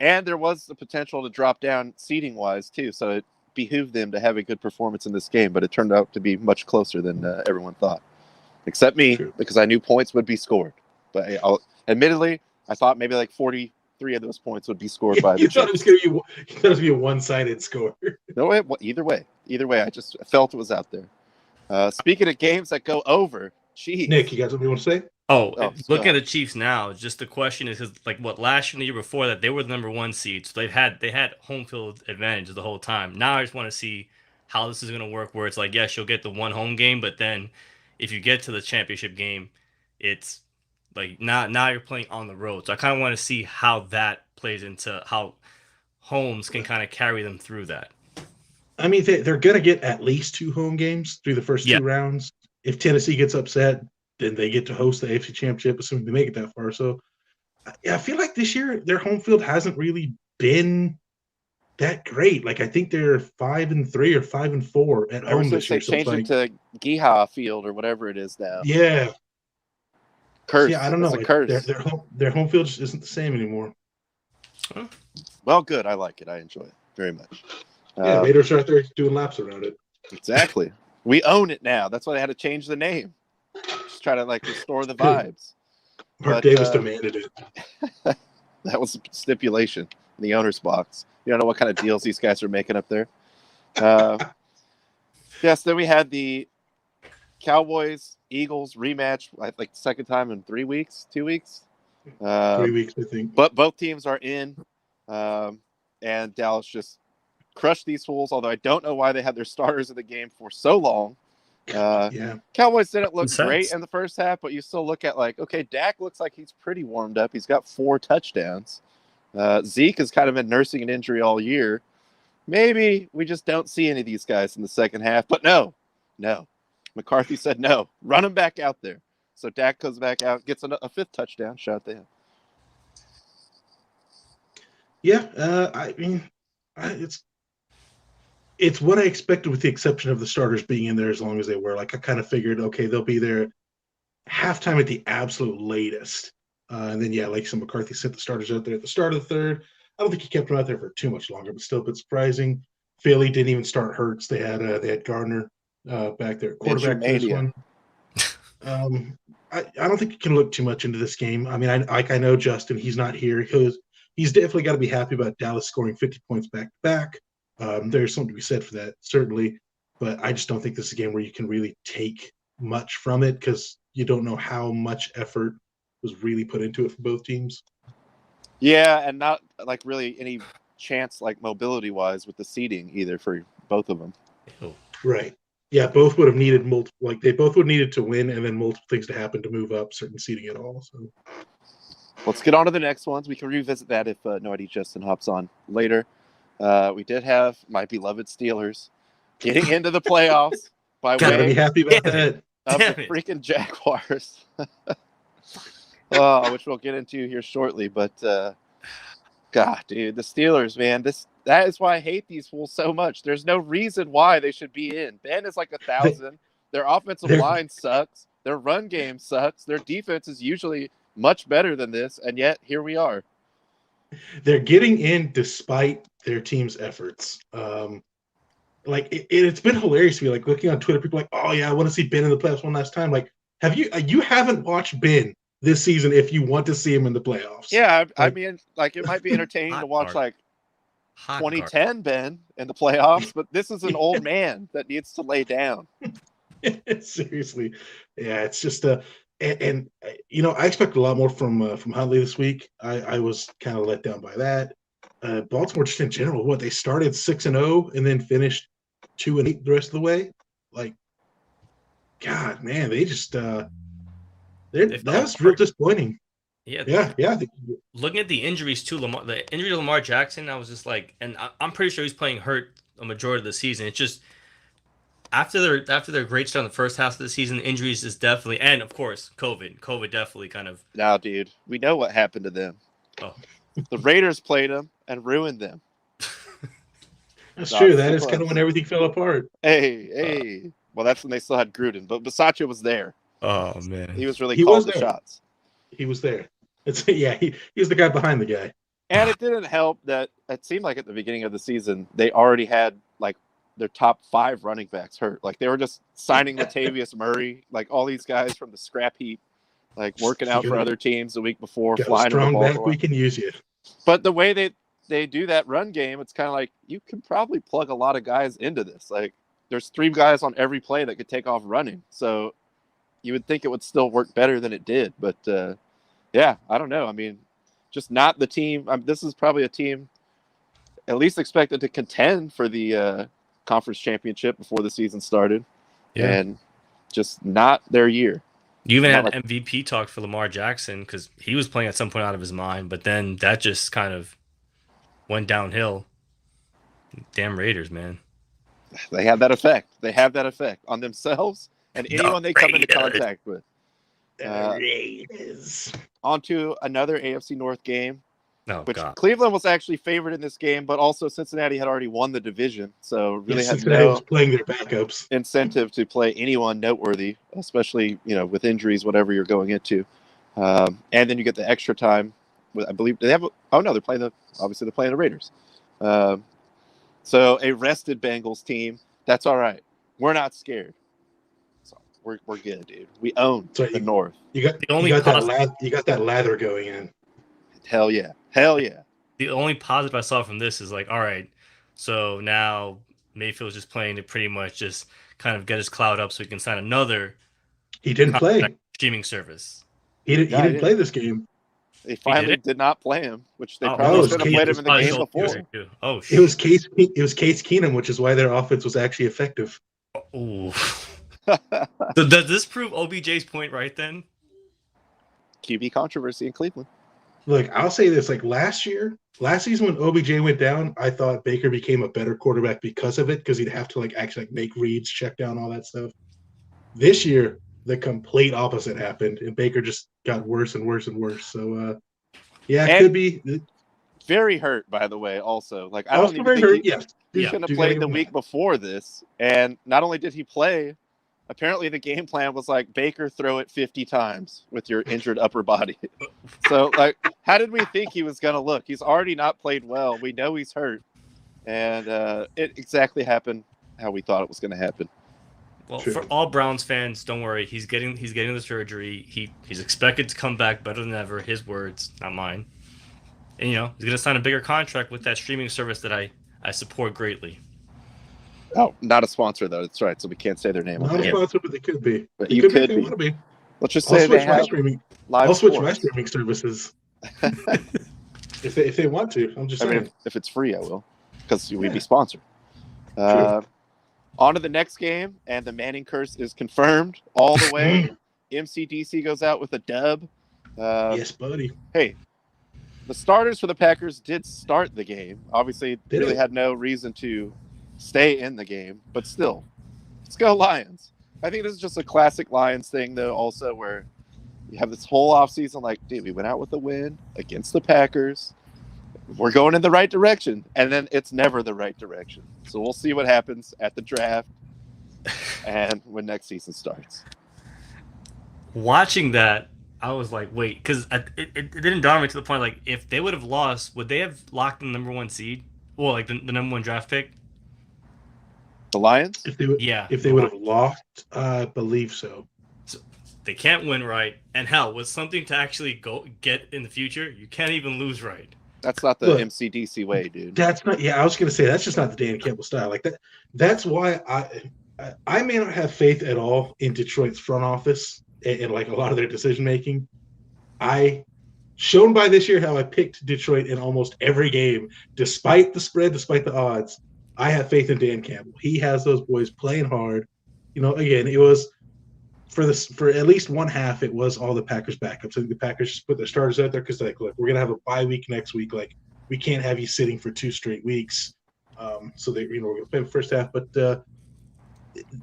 Speaker 1: And there was the potential to drop down seeding wise too, so it behooved them to have a good performance in this game. But it turned out to be much closer than everyone thought, except me, because I knew points would be scored. But admittedly, I thought maybe like 43 of those points would be scored by the
Speaker 2: You thought it was going to be a one-sided score.
Speaker 1: No, either way, I just felt it was out there. Speaking of games that go over, geez.
Speaker 2: Nick, you got something you want to say?
Speaker 3: Looking at the Chiefs now, just the question is, like, what last year and the year before that, they were the number 1 seed, so they had home field advantage the whole time. Now I just want to see how this is going to work, where it's like, yes, you'll get the 1 home game, but then if you get to the championship game, it's like now you're playing on the road. So I kind of want to see how that plays into how homes can kind of carry them through that.
Speaker 2: I mean, they're going to get at least 2 home games through the first 2 rounds. If Tennessee gets upset, then they get to host the AFC Championship, assuming they make it that far. So I feel like this year their home field hasn't really been that great. Like I think they're 5-3 or 5-4 at home this year.
Speaker 1: They changed it to Geha Field or whatever it is now.
Speaker 2: Yeah.
Speaker 1: Curse.
Speaker 2: Yeah, I don't know.
Speaker 1: It's a curse.
Speaker 2: Their home field just isn't the same anymore.
Speaker 3: Huh?
Speaker 1: Well, good. I like it. I enjoy it very much.
Speaker 2: Yeah, Raiders are out there doing laps around it.
Speaker 1: Exactly. We own it now. That's why they had to change the name. Just try to like restore the vibes.
Speaker 2: Mark Davis demanded it.
Speaker 1: That was a stipulation in the owner's box. You don't know what kind of deals these guys are making up there. Yes, then we had the Cowboys-Eagles rematch, like second time in 3 weeks, 2 weeks.
Speaker 2: 3 weeks, I think.
Speaker 1: But both teams are in, and Dallas just crushed these fools, although I don't know why they had their starters in the game for so long. Cowboys didn't look great in the first half, but you still look at like, okay, Dak looks like he's pretty warmed up. He's got 4 touchdowns. Zeke has kind of been nursing an injury all year. Maybe we just don't see any of these guys in the second half, but no. McCarthy said no. Run them back out there. So Dak comes back out, gets a 5th touchdown. Shout out to him.
Speaker 2: Yeah, I mean, It's what I expected, with the exception of the starters being in there as long as they were. Like, I kind of figured, okay, they'll be there halftime at the absolute latest. And then, yeah, like McCarthy sent the starters out there at the start of the third. I don't think he kept them out there for too much longer, but still a bit surprising. Philly didn't even start Hurts. They had Gardner back there, quarterback for this one. I don't think you can look too much into this game. I mean, I know Justin, he's not here. He's definitely got to be happy about Dallas scoring 50 points back to back. There's something to be said for that, certainly. But I just don't think this is a game where you can really take much from it, because you don't know how much effort was really put into it for both teams.
Speaker 1: Yeah, and not like really any chance like mobility wise with the seating either for both of them.
Speaker 2: Right. Yeah, both would have needed multiple. Like, they both would needed to win, and then multiple things to happen to move up certain seating at all. So
Speaker 1: let's get on to the next ones. We can revisit that if No ID Justin hops on later. We did have my beloved Steelers getting into the playoffs by
Speaker 2: gotta
Speaker 1: way
Speaker 2: be happy about that.
Speaker 1: of the freaking Jaguars. Which we'll get into here shortly. But God, dude, the Steelers, man, that is why I hate these fools so much. There's no reason why they should be in. Ben is like 1,000. Their offensive line sucks. Their run game sucks. Their defense is usually much better than this, and yet here we are.
Speaker 2: They're getting in despite their team's efforts. It's been hilarious to me. Like, looking on Twitter, people are like, "Oh yeah, I want to see Ben in the playoffs one last time." Like, you haven't watched Ben this season if you want to see him in the playoffs?
Speaker 1: Yeah, I mean, like, it might be entertaining to watch like 2010 Ben in the playoffs, but this is an old man that needs to lay down.
Speaker 2: Seriously, yeah, it's just and I expected a lot more from Huntley this week. I was kind of let down by that. Baltimore, just in general, they started 6-0 and then finished 2-8 the rest of the way. Like, God, man, they just that was real disappointing. Yeah.
Speaker 3: Looking at the injuries to the injury to Lamar Jackson, I was just like, and I'm pretty sure he's playing hurt a majority of the season. It's just after their great start in the first half of the season, injuries is definitely, and of course, COVID definitely kind of.
Speaker 1: Now, dude, we know what happened to them.
Speaker 3: Oh,
Speaker 1: the Raiders played them and ruined them.
Speaker 2: That's true. That is kind of when everything fell apart.
Speaker 1: Hey. Well, that's when they still had Gruden, but Bisaccia was there.
Speaker 3: Oh man,
Speaker 1: he was really calling the shots.
Speaker 2: He was there. He was the guy behind the guy.
Speaker 1: And it didn't help that it seemed like at the beginning of the season they already had like their top 5 running backs hurt. Like, they were just signing Latavius Murray, like all these guys from the scrap heap, like working out for other teams the week before, flying
Speaker 2: strong
Speaker 1: the ball.
Speaker 2: back, we can use you.
Speaker 1: But the way they do that run game, it's kind of like you can probably plug a lot of guys into this. Like, there's 3 guys on every play that could take off running. So you would think it would still work better than it did. But yeah, I don't know. I mean, just not the team. This is probably a team at least expected to contend for the conference championship before the season started. Yeah. And just not their year.
Speaker 3: You even had MVP talk for Lamar Jackson because he was playing at some point out of his mind, but then that just kind of went downhill. Damn Raiders, man.
Speaker 1: They have that effect. They have that effect on themselves and anyone they come into contact with.
Speaker 2: Raiders.
Speaker 1: On to another AFC North game, which
Speaker 3: God.
Speaker 1: Cleveland was actually favored in this game, but also Cincinnati had already won the division, so really had
Speaker 2: Cincinnati was playing their backups.
Speaker 1: Incentive to play anyone noteworthy, especially with injuries, whatever you're going into. And then you get the extra time. I believe they have. Oh no, they're playing the Raiders. So a rested Bengals team. That's all right. We're not scared. So we're good, dude. We own the North.
Speaker 2: You got that lather going in.
Speaker 1: Hell yeah.
Speaker 3: The only positive I saw from this is like, all right, so now Mayfield's just playing to pretty much just kind of get his cloud up so he can sign another.
Speaker 2: He didn't play
Speaker 3: streaming service.
Speaker 2: He didn't play this game.
Speaker 1: They finally did not play him, which they probably should have played him in the game before.
Speaker 3: Oh shit!
Speaker 2: It was Case Keenum, which is why their offense was actually effective.
Speaker 3: Oh. So does this prove OBJ's point right then?
Speaker 1: QB controversy in Cleveland.
Speaker 2: Look, I'll say this: like last season when OBJ went down, I thought Baker became a better quarterback because of it, because he'd have to actually make reads, check down, all that stuff. This year, the complete opposite happened, and Baker just got worse and worse and worse. So, it could be
Speaker 1: very hurt, by the way. Also, I
Speaker 2: don't even think
Speaker 1: He
Speaker 3: Yeah.
Speaker 1: should have
Speaker 2: Do gotta
Speaker 1: played
Speaker 2: give
Speaker 1: the
Speaker 2: him
Speaker 1: week
Speaker 2: that.
Speaker 1: before this. And not only did he play, apparently the game plan was like, Baker, throw it 50 times with your injured upper body. So, like, how did we think he was going to look? He's already not played well. We know he's hurt. And it exactly happened how we thought it was going to happen.
Speaker 3: Well,
Speaker 2: True.
Speaker 3: for all Browns fans, don't worry. He's getting the surgery. He's expected to come back better than ever. His words, not mine. And he's gonna sign a bigger contract with that streaming service that I support greatly.
Speaker 1: Oh, not a sponsor, though. That's right. So we can't say their name.
Speaker 2: Not
Speaker 1: on
Speaker 2: a
Speaker 1: here.
Speaker 2: sponsor, but they could be.
Speaker 1: But
Speaker 2: They
Speaker 1: you
Speaker 2: could be
Speaker 1: could
Speaker 2: if they
Speaker 1: be.
Speaker 2: want to be.
Speaker 1: Let's just
Speaker 2: I'll
Speaker 1: say they
Speaker 2: switch my
Speaker 1: have
Speaker 2: streaming.
Speaker 1: live
Speaker 2: I'll switch my
Speaker 1: sports.
Speaker 2: streaming services if they want to. I'm just
Speaker 1: I
Speaker 2: saying.
Speaker 1: mean, if it's free, I will, because we'd
Speaker 2: Yeah.
Speaker 1: be sponsored. On to the next game, and the Manning curse is confirmed all the way. MCDC goes out with a dub.
Speaker 2: Yes, buddy.
Speaker 1: Hey, the starters for the Packers did start the game. Obviously,
Speaker 2: Did
Speaker 1: really
Speaker 2: it?
Speaker 1: had no reason to stay in the game, but still, let's go Lions. I think this is just a classic Lions thing, though, also where you have this whole offseason like, dude, we went out with a win against the Packers. We're going in the right direction. And then it's never the right direction. So we'll see what happens at the draft and when next season starts.
Speaker 3: Watching that, I was like, wait, because it didn't dawn on me to the point, like, if they would have lost, would they have locked the number 1 seed? Well, like the number 1 draft pick?
Speaker 1: The Lions?
Speaker 2: If they would,
Speaker 3: Yeah.
Speaker 2: if they would have lost, I believe so.
Speaker 3: They can't win right. And hell, with something to actually go get in the future, you can't even lose right.
Speaker 1: That's not the
Speaker 2: Look,
Speaker 1: MCDC way, dude.
Speaker 2: That's not. Yeah, I was going to say that's just not the Dan Campbell style. Like that. That's why I may not have faith at all in Detroit's front office and like a lot of their decision making. I shown by this year how I picked Detroit in almost every game, despite the spread, despite the odds. I have faith in Dan Campbell. He has those boys playing hard. Again, it was for at least one half, it was all the Packers backups. I think the Packers just put their starters out there because like, look, we're gonna have a bye week next week. Like, we can't have you sitting for 2 straight weeks. So they, we're gonna play the first half, but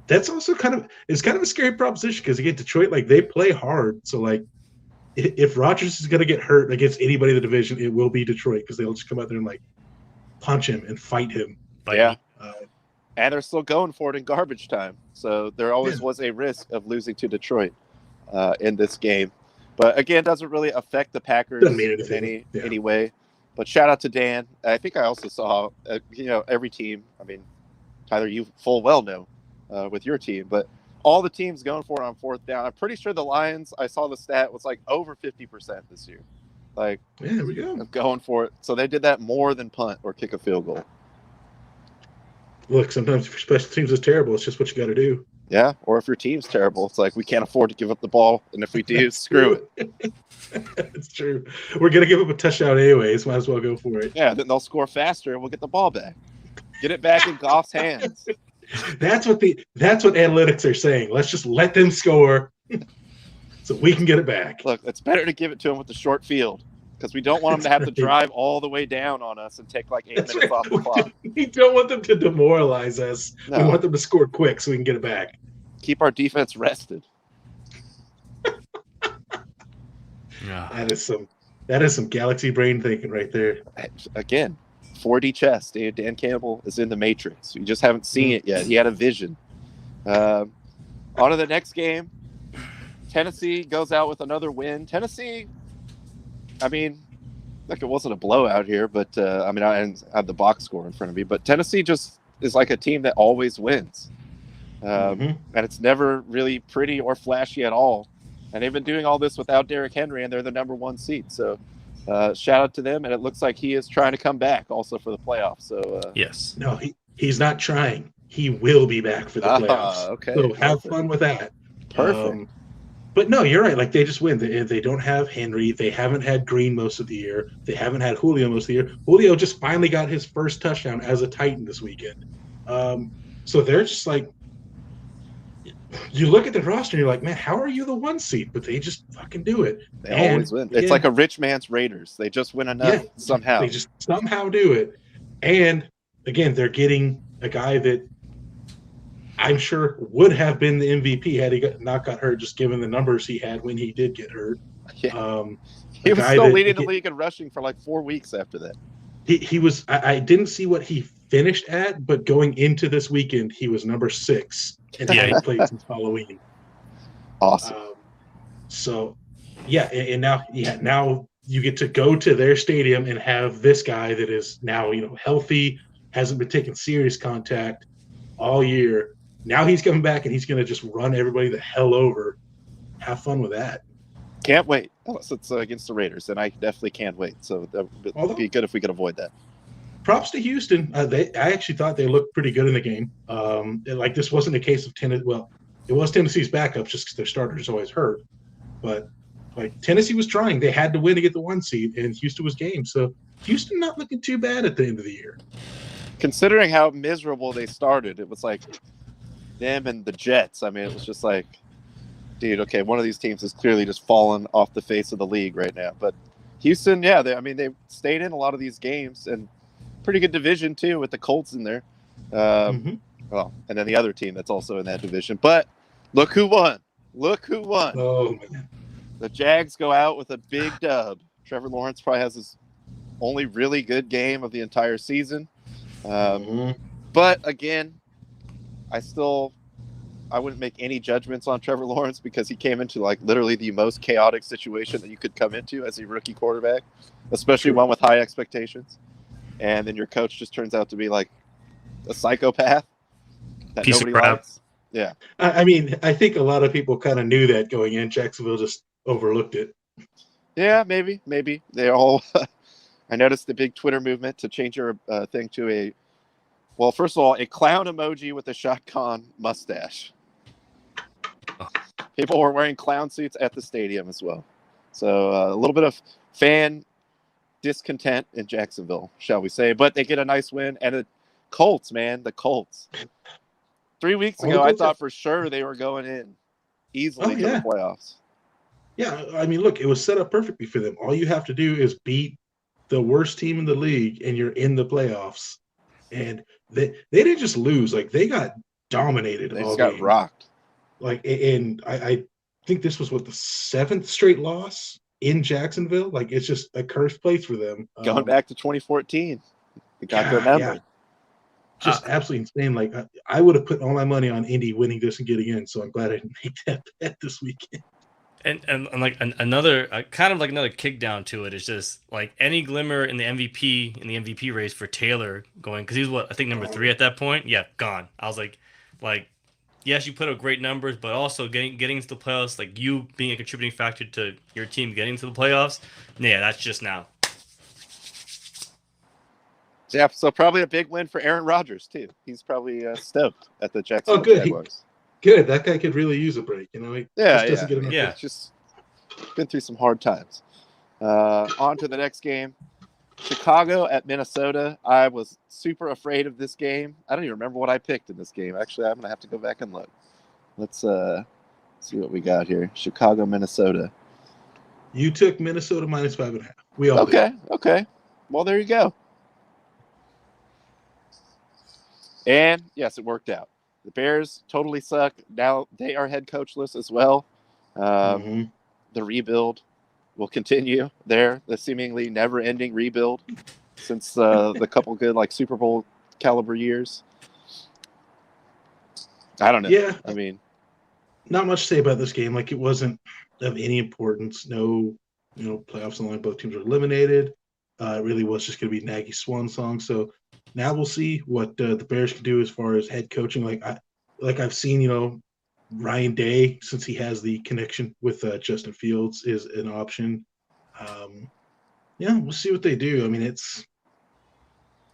Speaker 2: that's also kind of a scary proposition because again, Detroit, like, they play hard. So like, if Rodgers is gonna get hurt against anybody in the division, it will be Detroit because they'll just come out there and like punch him and fight him.
Speaker 3: But
Speaker 1: Yeah. And they're still going for it in garbage time. So there always
Speaker 2: Yeah.
Speaker 1: was a risk of losing to Detroit in this game. But again, it doesn't really affect the Packers
Speaker 2: Doesn't mean
Speaker 1: in
Speaker 2: anything.
Speaker 1: any way. But shout out to Dan. I think I also saw, every team. I mean, Tyler, you full well know with your team, but all the teams going for it on 4th down. I'm pretty sure the Lions, I saw the stat, was like over 50% this year. Like,
Speaker 2: Yeah, there we go.
Speaker 1: going for it. So they did that more than punt or kick a field goal.
Speaker 2: Look, sometimes if your special teams is terrible, it's just what you got to do.
Speaker 1: Yeah, or if your team's terrible, it's like we can't afford to give up the ball, and if we do, screw it.
Speaker 2: It's true. We're gonna give up a touchdown anyways. Might as well go for it.
Speaker 1: Yeah, then they'll score faster, and we'll get the ball back. Get it back in Goff's hands.
Speaker 2: That's what analytics are saying. Let's just let them score, so we can get it back.
Speaker 1: Look, it's better to give it to them with the short field because we don't want them to have to drive all the way down on us and take like 8
Speaker 2: That's
Speaker 1: minutes
Speaker 2: right.
Speaker 1: off the clock.
Speaker 2: We don't want them to demoralize us. We
Speaker 1: No.
Speaker 2: want them to score quick so we can get it back.
Speaker 1: Keep our defense rested.
Speaker 3: yeah.
Speaker 2: That is some galaxy brain thinking right there.
Speaker 1: Again, 4D chess. Dan Campbell is in the Matrix. You just haven't seen it yet. He had a vision. On to the next game. Tennessee goes out with another win. Tennessee, I mean, like, it wasn't a blowout here, but I have the box score in front of me. But Tennessee just is like a team that always wins. And it's never really pretty or flashy at all. And they've been doing all this without Derrick Henry, and they're the number 1 seed. So shout out to them. And it looks like he is trying to come back also for the playoffs. So
Speaker 3: Yes.
Speaker 2: No, he's not trying. He will be back for the playoffs.
Speaker 1: Okay.
Speaker 2: So have
Speaker 1: Perfect.
Speaker 2: fun with that.
Speaker 1: Perfect.
Speaker 2: But no, you're right. Like, they just win. They don't have Henry. They haven't had Green most of the year. They haven't had Julio most of the year. Julio just finally got his first touchdown as a Titan this weekend. So they're just like, you look at the roster and you're like, man, how are you the 1 seed? But they just fucking do it.
Speaker 1: They always win. It's like a rich man's Raiders. They just win enough somehow.
Speaker 2: They just somehow do it. And again, they're getting a guy that I'm sure would have been the MVP had he not got hurt, just given the numbers he had when he did get hurt.
Speaker 1: Yeah.
Speaker 2: A
Speaker 1: He was
Speaker 2: guy
Speaker 1: still
Speaker 2: that-
Speaker 1: leading the league in rushing for like 4 weeks after that.
Speaker 2: He was. I didn't see what he finished at, but going into this weekend, he was number 6 and
Speaker 3: Yeah.
Speaker 2: hadn't played since Halloween.
Speaker 1: Awesome.
Speaker 2: So, yeah, and now you get to go to their stadium and have this guy that is now healthy, hasn't been taking serious contact all year. Now he's coming back and he's going to just run everybody the hell over. Have fun with that.
Speaker 1: Can't wait. Unless it's against the Raiders, and I definitely can't wait. So that would be good if we could avoid that.
Speaker 2: Props to Houston. I actually thought they looked pretty good in the game. Like this wasn't a case of Tennessee. Well, it was Tennessee's backups just because their starters always hurt. But like Tennessee was trying. They had to win to get the 1 seed, and Houston was game. So Houston not looking too bad at the end of the year.
Speaker 1: Considering how miserable they started, it was like them and the Jets. I mean, it was just like, dude, okay, one of these teams is clearly just fallen off the face of the league right now. But Houston, yeah, they stayed in a lot of these games, and pretty good division too with the Colts in there. Well, and then the other team that's also in that division. But look who won.
Speaker 2: Oh man.
Speaker 1: The Jags go out with a big dub. Trevor Lawrence probably has his only really good game of the entire season. But again, I wouldn't make any judgments on Trevor Lawrence because he came into like literally the most chaotic situation that you could come into as a rookie quarterback, especially one with high expectations. And then your coach just turns out to be like a psychopath that
Speaker 3: Piece of
Speaker 1: nobody
Speaker 3: crap.
Speaker 1: likes. Yeah.
Speaker 2: I mean, I think a lot of people kind of knew that going in. Jacksonville just overlooked it.
Speaker 1: Yeah, maybe. They all I noticed the big Twitter movement to change your thing to first of all, a clown emoji with a shotgun mustache. People were wearing clown suits at the stadium as well. So a little bit of fan discontent in Jacksonville, shall we say. But they get a nice win. And the Colts, man, the Colts. 3 weeks ago, I thought for sure they were going in easily to the playoffs.
Speaker 2: Yeah, I mean, look, it was set up perfectly for them. All you have to do is beat the worst team in the league, and you're in the playoffs. And they didn't just lose; like they got dominated.
Speaker 1: They just got rocked.
Speaker 2: Like, and I think this was the 7th straight loss in Jacksonville. Like, it's just a cursed place for them.
Speaker 1: Going back to 2014, they got their number.
Speaker 2: Yeah. Just absolutely insane. Like, I would have put all my money on Indy winning this and getting in. So I'm glad I didn't make that bet this weekend.
Speaker 3: And like another kind of like another kick down to it is just like any glimmer in the MVP race for Taylor going, because he was I think number 3 at that point. Yeah, gone. I was like yes, you put up great numbers, but also getting into the playoffs, like you being a contributing factor to your team getting to the playoffs. Yeah, that's just now.
Speaker 1: Yeah, so probably a big win for Aaron Rodgers too. He's probably stoked at the Jacksonville Jaguars.
Speaker 2: Good. That guy could really use a break. He doesn't get enough.
Speaker 1: Yeah, it's just been through some hard times. On to the next game. Chicago at Minnesota. I was super afraid of this game. I don't even remember what I picked in this game. Actually, I'm going to have to go back and look. Let's see what we got here. Chicago, Minnesota.
Speaker 2: You took Minnesota minus 5.5. We all did.
Speaker 1: Okay. Well, there you go. And, yes, it worked out. The Bears totally suck. Now they are head coachless as well. The rebuild will continue there. The seemingly never-ending rebuild since the couple good Super Bowl caliber years. I don't know.
Speaker 2: Yeah.
Speaker 1: I mean,
Speaker 2: not much to say about this game. Like, it wasn't of any importance. No, playoffs on the line. Both teams were eliminated. It really was just going to be Nagy's swan song. So now we'll see what the Bears can do as far as head coaching. I've seen, Ryan Day, since he has the connection with Justin Fields, is an option. We'll see what they do. I mean,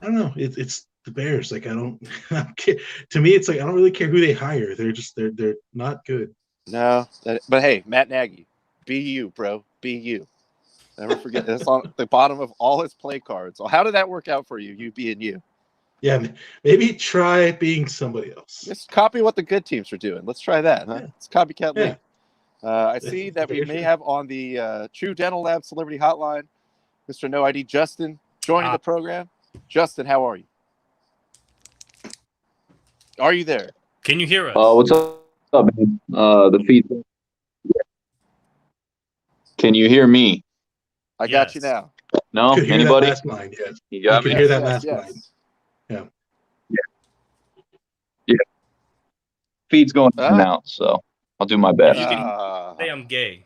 Speaker 2: I don't know. It's the Bears. Like, I don't care. To me, it's like I don't really care who they hire. They're not good.
Speaker 1: No, but hey, Matt Nagy, be you, bro. Be you. Never forget that's on the bottom of all his play cards. So how did that work out for you? You being you.
Speaker 2: Yeah, maybe try being somebody else.
Speaker 1: Just copy what the good teams are doing. Let's try that. Huh?
Speaker 2: Yeah.
Speaker 1: It's copycat
Speaker 2: Yeah.
Speaker 1: league. I see that we may have on the True Dental Lab Celebrity Hotline, Mr. No ID Justin joining the program. Justin, how are you? Are you there?
Speaker 3: Can you hear us?
Speaker 7: What's up, man? The feed. Can you hear me?
Speaker 1: I got you now.
Speaker 7: No,
Speaker 2: Could hear
Speaker 7: anybody?
Speaker 2: that last line, yes.
Speaker 7: You got
Speaker 2: could
Speaker 7: me.
Speaker 2: hear that last line.
Speaker 1: yes.
Speaker 7: Yeah. Feed's going in and
Speaker 1: Ah.
Speaker 7: out, so I'll do my best.
Speaker 3: You can
Speaker 1: Ah.
Speaker 3: say I'm gay.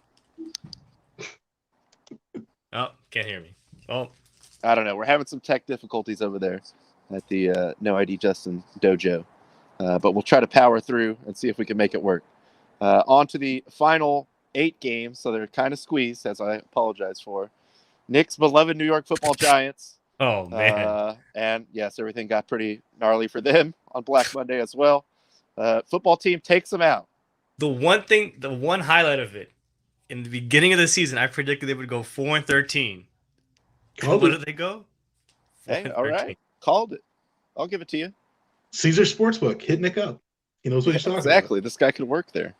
Speaker 3: Oh, can't hear me. Oh,
Speaker 1: I don't know. We're having some tech difficulties over there at the No ID Justin dojo. But we'll try to power through and see if we can make it work. On to the final 8 games. So they're kind of squeezed, as I apologize for. Nick's beloved New York Football Giants.
Speaker 3: oh man.
Speaker 1: And yes, everything got pretty gnarly for them on Black Monday as well. Football team takes them out.
Speaker 3: The one highlight of it, in the beginning of the season, I predicted they would go 4-13.
Speaker 2: Called
Speaker 3: What
Speaker 2: it.
Speaker 3: did they go?
Speaker 1: Hey,
Speaker 3: 4-13.
Speaker 1: all right. Called it. I'll give it to you.
Speaker 2: Caesar Sportsbook, hit Nick up. He knows what he's talking
Speaker 1: Exactly. This guy could work there.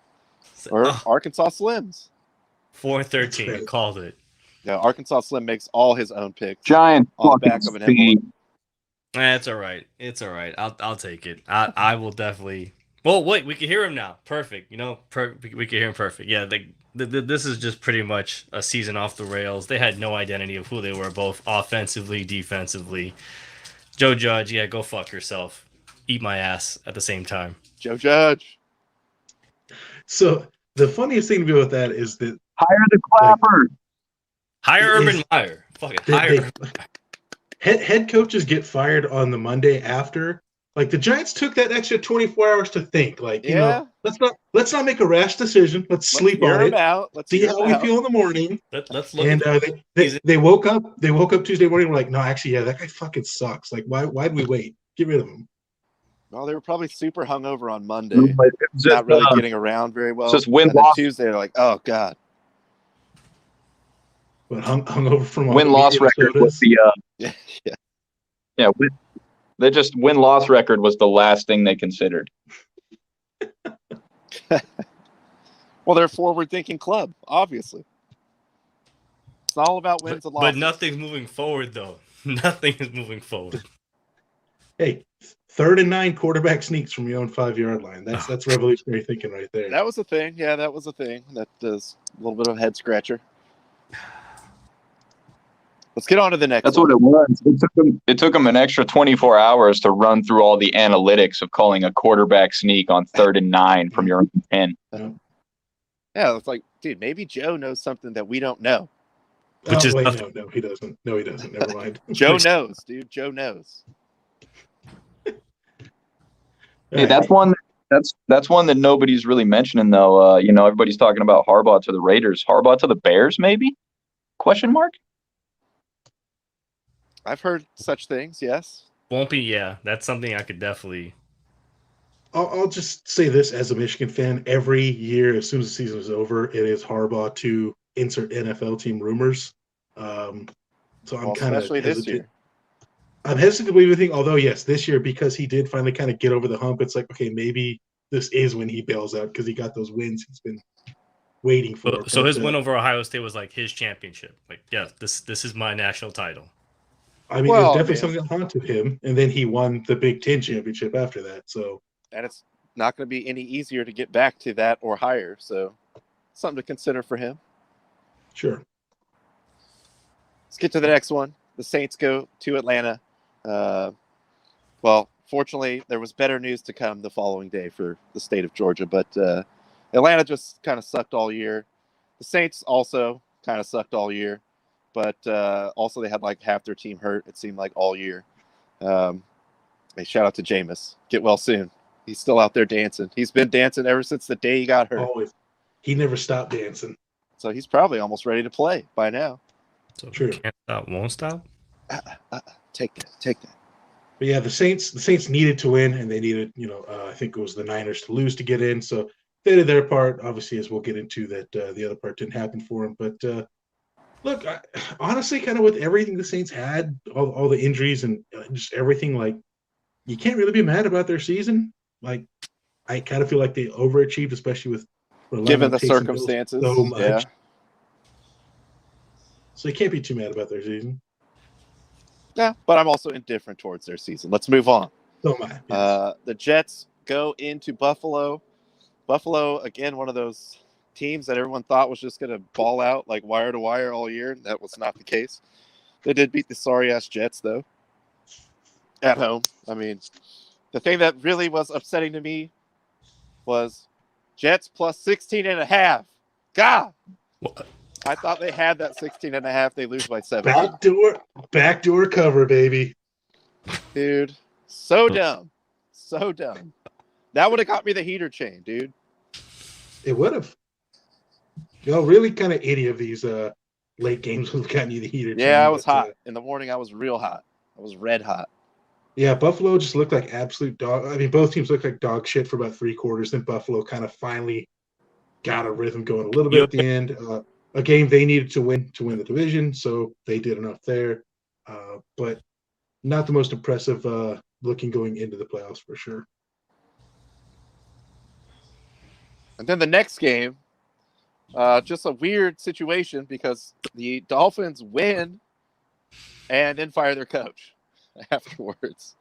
Speaker 1: Or
Speaker 3: Oh,
Speaker 1: Arkansas Slims.
Speaker 3: 4-13.
Speaker 2: That's
Speaker 3: Called it.
Speaker 1: Yeah, Arkansas Slim makes all his own picks
Speaker 7: Giant
Speaker 1: on the back
Speaker 7: fucking
Speaker 1: of an envelope.
Speaker 7: speed.
Speaker 3: It's all right. It's all right. I'll take it. I will definitely. Well, wait. We can hear him now. Perfect. You know, we can hear him perfect. Yeah. This is just pretty much a season off the rails. They had no identity of who they were, both offensively, defensively. Joe Judge, yeah, go fuck yourself. Eat my ass at the same time.
Speaker 1: Joe Judge.
Speaker 2: So the funniest thing to me with that is that
Speaker 7: Hire the clapper.
Speaker 3: Hire
Speaker 2: Is-
Speaker 3: Urban Meyer. Fuck it.
Speaker 2: they-
Speaker 3: Hire.
Speaker 2: head coaches get fired on the Monday after. Like the Giants took that extra 24 hours to think. Like, you
Speaker 1: Yeah.
Speaker 2: know, let's not make a rash decision. Let's sleep
Speaker 1: hear
Speaker 2: on
Speaker 1: him
Speaker 2: it.
Speaker 1: out. Let's
Speaker 2: See
Speaker 1: hear
Speaker 2: how
Speaker 1: him
Speaker 2: we
Speaker 1: out.
Speaker 2: feel in the morning.
Speaker 3: Let's look.
Speaker 2: And
Speaker 3: at
Speaker 2: they woke up. They woke up Tuesday morning. We're like, no, actually, yeah, that guy fucking sucks. Like, why'd we wait? Get rid of him.
Speaker 1: Well, they were probably super hungover on Monday.
Speaker 7: It's just,
Speaker 1: Not really getting around very well.
Speaker 7: just
Speaker 1: and then
Speaker 7: win-loss.
Speaker 1: Tuesday, they're like, oh, God.
Speaker 2: But hung over from all
Speaker 7: win-loss
Speaker 2: the
Speaker 7: record was
Speaker 2: sodas.
Speaker 7: the
Speaker 1: Yeah.
Speaker 7: yeah. They just win-loss record was the last thing they considered.
Speaker 1: Well, they're a forward-thinking club, obviously. It's all about wins and losses.
Speaker 3: But nothing's moving forward, though. Nothing is moving forward.
Speaker 2: Hey, 3rd and 9 quarterback sneaks from your own 5-yard line. That's revolutionary thinking right there.
Speaker 1: That was a thing. Yeah, that was a thing. That is a little bit of a head-scratcher. Let's get on to the next
Speaker 7: That's
Speaker 1: one.
Speaker 7: what it was. It took them an extra 24 hours to run through all the analytics of calling a quarterback sneak on 3rd and 9 from your own 10.
Speaker 1: Yeah, it's like, dude, maybe Joe knows something that we don't know.
Speaker 3: Which is
Speaker 2: wait,
Speaker 3: nothing.
Speaker 2: no, he doesn't. No, he doesn't. Never mind.
Speaker 1: Joe knows, dude. Joe knows.
Speaker 7: Hey, that's one. That's one that nobody's really mentioning, though. Everybody's talking about Harbaugh to the Raiders. Harbaugh to the Bears, maybe? Question mark?
Speaker 1: I've heard such things, yes.
Speaker 3: Won't be. Yeah, that's something I could definitely.
Speaker 2: I'll just say this as a Michigan fan. Every year, as soon as the season is over, it is Harbaugh to insert NFL team rumors. So I'm kind of
Speaker 1: especially this year.
Speaker 2: I'm hesitant to believe anything, although, yes, this year, because he did finally kind of get over the hump, it's like, okay, maybe this is when he bails out because he got those wins he's been waiting for.
Speaker 3: So his win over Ohio State was like his championship. Like, yeah, this is my national title.
Speaker 2: I mean, it was definitely something that haunted him, and then he won the Big Ten championship after that. So,
Speaker 1: and it's not going to be any easier to get back to that or higher. So, something to consider for him.
Speaker 2: Sure.
Speaker 1: Let's get to the next one. The Saints go to Atlanta. Well, fortunately, there was better news to come the following day for the state of Georgia, but Atlanta just kind of sucked all year. The Saints also kind of sucked all year, but also they had like half their team hurt, it seemed like, all year. Hey, shout out to Jameis. Get well soon. He's still out there dancing. He's been dancing ever since the day he got hurt.
Speaker 2: Always. He never stopped dancing.
Speaker 1: So he's probably almost ready to play by now.
Speaker 3: So
Speaker 2: True.
Speaker 3: Can't stop, won't stop.
Speaker 1: Take that.
Speaker 2: But yeah, the Saints needed to win, and they needed, I think it was the Niners to lose to get in. So they did their part. Obviously, as we'll get into that, the other part didn't happen for them. But look, honestly, kind of with everything the Saints had, all the injuries and just everything, like, you can't really be mad about their season. Like, I kind of feel like they overachieved, especially with
Speaker 1: given the circumstances.
Speaker 2: So much.
Speaker 1: Yeah.
Speaker 2: So you can't be too mad about their season.
Speaker 1: Yeah, but I'm also indifferent towards their season. Let's move on.
Speaker 2: So am I. Yes.
Speaker 1: The Jets go into Buffalo. Buffalo, again, one of those teams that everyone thought was just going to ball out like wire to wire all year. That was not the case. They did beat the sorry-ass Jets, though, at home. I mean, the thing that really was upsetting to me was Jets plus 16.5. God!
Speaker 3: What?
Speaker 1: I thought they had that 16.5. They lose by 17.
Speaker 2: Backdoor cover, baby.
Speaker 1: Dude, so dumb. So dumb. That would have got me the heater chain, dude.
Speaker 2: It would have. Really kind of any of these late games would have gotten you the heater.
Speaker 1: Yeah,
Speaker 2: chain,
Speaker 1: I was
Speaker 2: but,
Speaker 1: hot. In the morning, I was real hot. I was red hot.
Speaker 2: Yeah, Buffalo just looked like absolute dog. I mean, both teams looked like dog shit for about 3 quarters. Then Buffalo kind of finally got a rhythm going a little bit at the end. A game they needed to win the division, so they did enough there. But not the most impressive looking going into the playoffs for sure.
Speaker 1: And then the next game, just a weird situation because the Dolphins win and then fire their coach afterwards.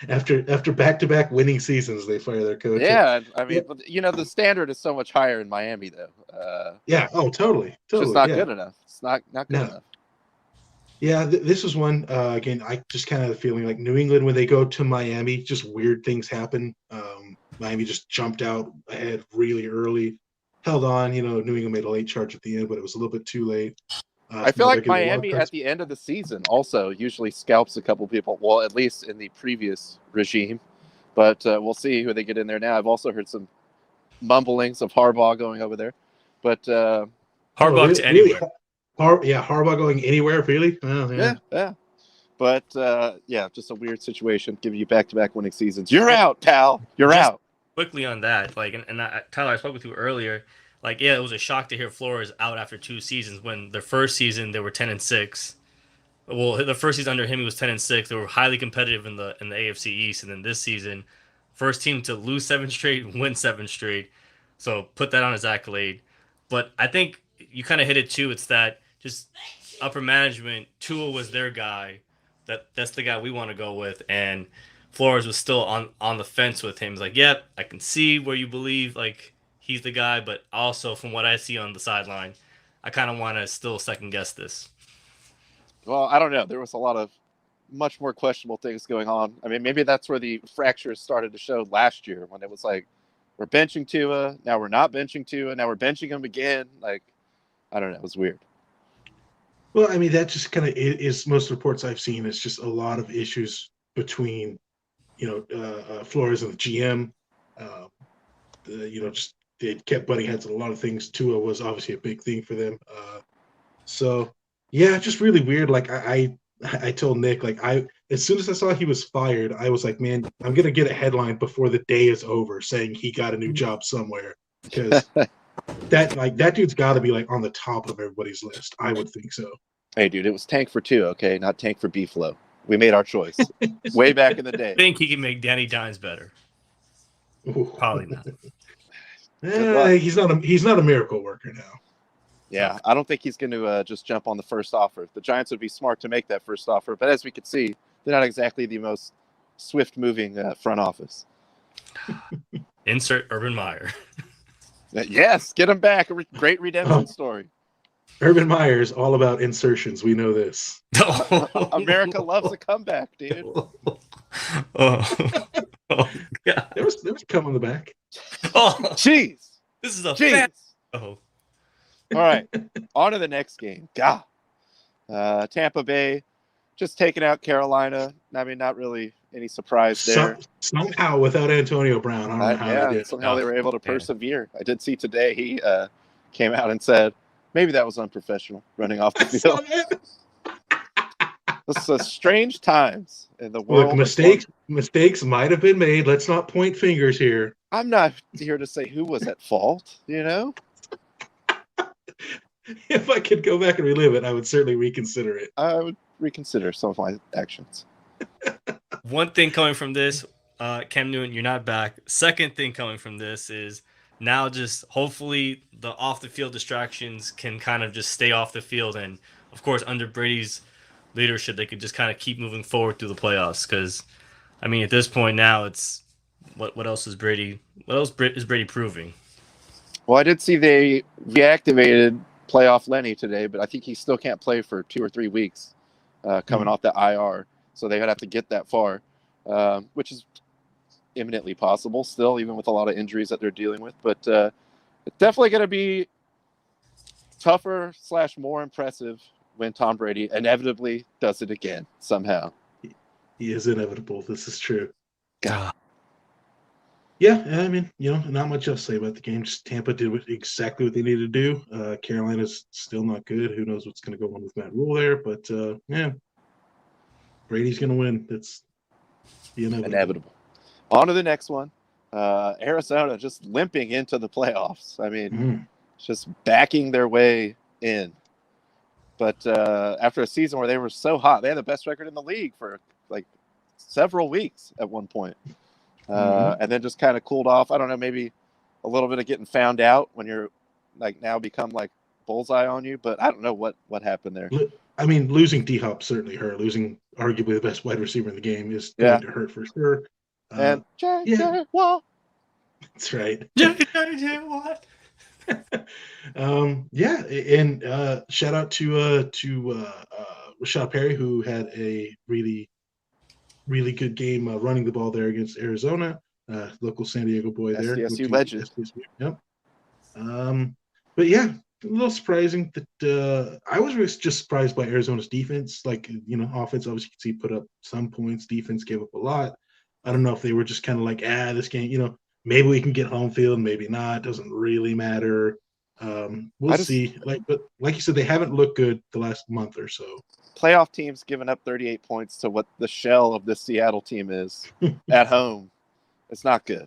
Speaker 2: After back-to-back winning seasons, they fire their coach.
Speaker 1: Yeah, I mean, the standard is so much higher in Miami, though.
Speaker 2: Yeah, totally.
Speaker 1: It's just not
Speaker 2: yeah.
Speaker 1: good enough. It's not good enough.
Speaker 2: Yeah, this was one, again, I just kind of have the feeling like New England, when they go to Miami, just weird things happen. Miami just jumped out ahead really early, held on. New England made a late charge at the end, but it was a little bit too late.
Speaker 1: I feel like Miami at the end of the season also usually scalps a couple people. Well, at least in the previous regime. But we'll see who they get in there now. I've also heard some mumblings of Harbaugh going over there. But
Speaker 3: Harbaugh to anywhere.
Speaker 2: Harbaugh going anywhere, really? Oh,
Speaker 1: yeah. But, just a weird situation. Giving you back-to-back winning seasons. You're out, pal. You're out.
Speaker 3: Quickly on that, Tyler, I spoke with you earlier. It was a shock to hear Flores out after 2 seasons. When their first season they were 10-6. Well, the first season under him he was 10-6. They were highly competitive in the AFC East, and then this season, first team to lose 7 straight, win 7 straight. So put that on his accolade. But I think you kind of hit it too. It's that just upper management. Tua was their guy. That's the guy we want to go with, and Flores was still on the fence with him. He's like, yep, I can see where you believe he's the guy, but also from what I see on the sideline, I kind of want to still second guess this.
Speaker 1: Well, I don't know. There was a lot of much more questionable things going on. I mean, maybe that's where the fractures started to show last year when it was like, we're benching Tua, now we're not benching Tua, now we're benching him again. I don't know. It was weird.
Speaker 2: Well, I mean, that just kind of is most reports I've seen. It's just a lot of issues between, Flores and the GM. Just they kept butting heads on a lot of things. Tua was obviously a big thing for them. Just really weird. I told Nick, as soon as I saw he was fired, I was like, man, I'm gonna get a headline before the day is over saying he got a new job somewhere, because that dude's got to be on the top of everybody's list. I would think so.
Speaker 1: Hey, dude, it was tank for Tua, okay, not tank for B-Flow. We made our choice way back in the day.
Speaker 3: I think he can make Danny Dimes better.
Speaker 2: Ooh.
Speaker 3: Probably not.
Speaker 2: He's not a miracle worker now.
Speaker 1: Yeah, I don't think he's going to just jump on the first offer. The Giants would be smart to make that first offer, but as we could see, they're not exactly the most swift-moving front office.
Speaker 3: Insert Urban Meyer.
Speaker 1: Yes, get him back. A great redemption story.
Speaker 2: Urban Meyer's all about insertions. We know this.
Speaker 1: America loves a comeback, dude.
Speaker 3: Oh, God.
Speaker 2: There was come on the back.
Speaker 3: Oh,
Speaker 1: jeez.
Speaker 3: This is a
Speaker 1: jeez.
Speaker 3: Oh.
Speaker 1: All right, on to the next game. God. Tampa Bay just taking out Carolina. I mean, not really any surprise there.
Speaker 2: Somehow without Antonio Brown. I don't know how they did.
Speaker 1: Somehow they were able to persevere. I did see today he came out and said, maybe that was unprofessional, running off the field. This is strange times in the world.
Speaker 2: Look, mistakes might have been made. Let's not point fingers here.
Speaker 1: I'm not here to say who was at fault,
Speaker 2: If I could go back and relive it, I would certainly reconsider it.
Speaker 1: I would reconsider some of my actions.
Speaker 3: One thing coming from this, Cam Newton, you're not back. Second thing coming from this is now just hopefully the off-the-field distractions can kind of just stay off the field. And, of course, under Brady's leadership, they could just kind of keep moving forward through the playoffs. Because, I mean, at this point now, it's what else is Brady proving?
Speaker 1: Well, I did see they reactivated playoff Lenny today, but I think he still can't play for 2 or 3 weeks. coming off the IR. So they would have to get that far, which is imminently possible still, even with a lot of injuries that they're dealing with. But it's definitely going to be tougher / more impressive when Tom Brady inevitably does it again somehow.
Speaker 2: He is inevitable. This is true.
Speaker 3: God.
Speaker 2: Yeah, I mean, not much else to say about the game. Just Tampa did exactly what they needed to do. Carolina's still not good. Who knows what's going to go on with Matt Rule there? But yeah, Brady's going to win. That's the inevitable.
Speaker 1: On to the next one. Arizona just limping into the playoffs. I mean, just backing their way in. But after a season where they were so hot, they had the best record in the league for like several weeks at one point. And then just kind of cooled off. I don't know, maybe a little bit of getting found out when you're like now become like bullseye on you, but I don't know what happened there.
Speaker 2: I mean, losing D-Hop certainly hurt. Losing arguably the best wide receiver in the game is going to hurt for sure.
Speaker 1: And J.J. Watt.
Speaker 2: That's right.
Speaker 3: J.J. Watt.
Speaker 2: Yeah, and shout out to Rashad Perry, who had a really good game running the ball there against Arizona. Local San Diego boy there.
Speaker 1: SDSU legend.
Speaker 2: Yep. But yeah, a little surprising that I was just surprised by Arizona's defense. Like, offense, obviously you can see put up some points. Defense gave up a lot. I don't know if they were just kind of like, this game, maybe we can get home field, maybe not. Doesn't really matter. We'll see. But like you said, they haven't looked good the last month or so.
Speaker 1: Playoff teams giving up 38 points to what the shell of this Seattle team is at home. It's not good.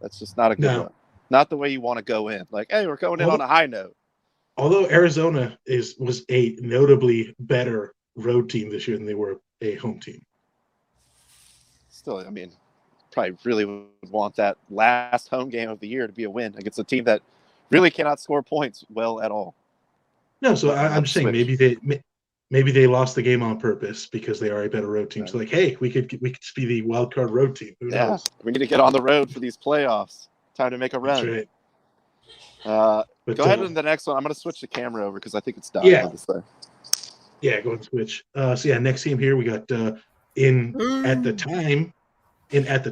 Speaker 1: That's just not a good one. Not the way you want to go in. Like, hey, we're going in on a high note.
Speaker 2: Although Arizona was a notably better road team this year than they were a home team.
Speaker 1: Still, I mean, probably really would want that last home game of the year to be a win against a team that really cannot score points well at all.
Speaker 2: No, so I'm just saying maybe they lost the game on purpose because they are a better road team. Right. So like, hey, we could just be the wild card road team. Who knows?
Speaker 1: We need to get on the road for these playoffs. Time to make a run.
Speaker 2: That's right.
Speaker 1: Go ahead with the next one. I'm going to switch the camera over because I think it's done.
Speaker 2: Yeah, go ahead and switch. Next game here we got at the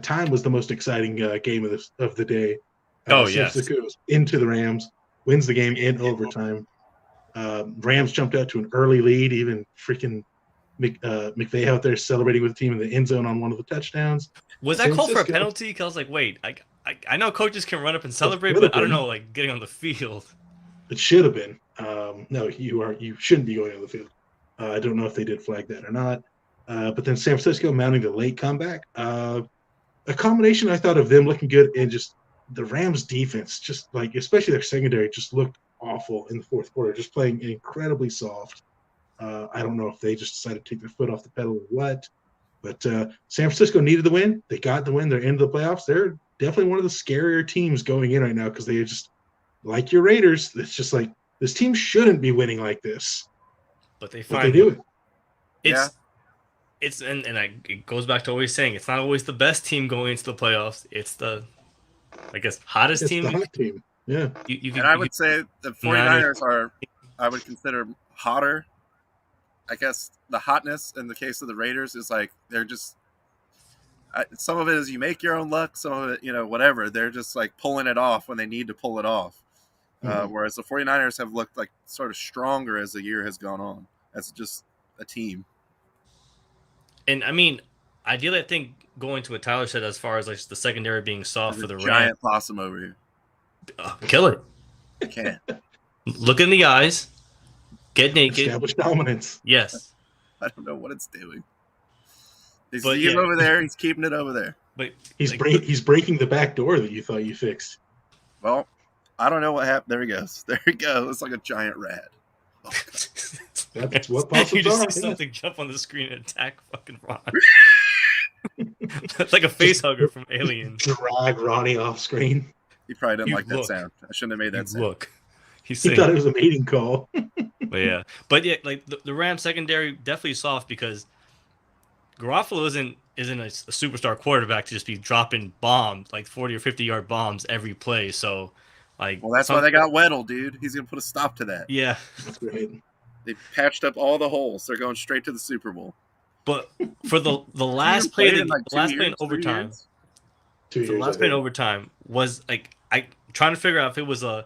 Speaker 2: time was the most exciting game of the day. San Francisco goes into the Rams, wins the game in overtime. Rams jumped out to an early lead. Even freaking McVay out there celebrating with the team in the end zone on one of the touchdowns.
Speaker 3: Was that called for a penalty? Because I was like, wait, I know coaches can run up and celebrate, but I don't know, like getting on the field.
Speaker 2: It should have been. No, you shouldn't be going on the field. I don't know if they did flag that or not. But then San Francisco mounting the late comeback. A combination, I thought, of them looking good and just the Rams defense, just like especially their secondary, just looked awful in the fourth quarter, just playing incredibly soft. I don't know if they just decided to take their foot off the pedal or what, but San Francisco needed the win. They got the win. They're into the playoffs. They're definitely one of the scarier teams going in right now because they are just like your Raiders. It's just like this team shouldn't be winning like this,
Speaker 3: but they
Speaker 2: do it.
Speaker 3: It goes back to always saying it's not always the best team going into the playoffs. It's the, I guess, hottest team.
Speaker 2: The hot team. Yeah.
Speaker 8: I would say the 49ers are, I would consider hotter. I guess the hotness in the case of the Raiders is like they're just some of it is you make your own luck, some of it, whatever. They're just like pulling it off when they need to pull it off. Whereas the 49ers have looked like sort of stronger as the year has gone on. That's just a team.
Speaker 3: And I mean, ideally, I think going to what Tyler said as far as like the secondary being soft for the Rams.
Speaker 8: Giant possum over here.
Speaker 3: Kill it.
Speaker 8: I can't.
Speaker 3: Look in the eyes. Get naked.
Speaker 2: Establish dominance.
Speaker 3: Yes.
Speaker 8: I don't know what it's doing. He's leaving over there. He's keeping it over there.
Speaker 3: But
Speaker 2: he's breaking the back door that you thought you fixed.
Speaker 8: Well, I don't know what happened. There he goes. There he goes. It's like a giant rat. Oh,
Speaker 2: that's what possums
Speaker 3: you just
Speaker 2: are.
Speaker 3: see something jump on the screen and attack fucking Ron. That's like a face hugger from Alien.
Speaker 2: Drag Ronnie off screen.
Speaker 8: He probably didn't like that sound. I shouldn't have made that sound.
Speaker 3: Look.
Speaker 2: He thought it was a mating call.
Speaker 3: But yeah, like the Rams secondary definitely soft because Garoppolo isn't a superstar quarterback to just be dropping bombs, like 40 or 50-yard bombs every play. So, like,
Speaker 8: well, that's why they got Weddle, dude. He's gonna put a stop to that.
Speaker 3: Yeah,
Speaker 2: that's great.
Speaker 8: They patched up all the holes. They're going straight to the Super Bowl.
Speaker 3: But for the
Speaker 8: Haven't
Speaker 3: last
Speaker 8: even
Speaker 3: play,
Speaker 8: played
Speaker 3: of
Speaker 8: in
Speaker 3: the
Speaker 8: like 2
Speaker 3: last play in
Speaker 8: years, 3
Speaker 3: overtime,
Speaker 8: years.
Speaker 2: 2
Speaker 3: for the
Speaker 2: years.
Speaker 3: last play in overtime was like I trying to figure out if it was a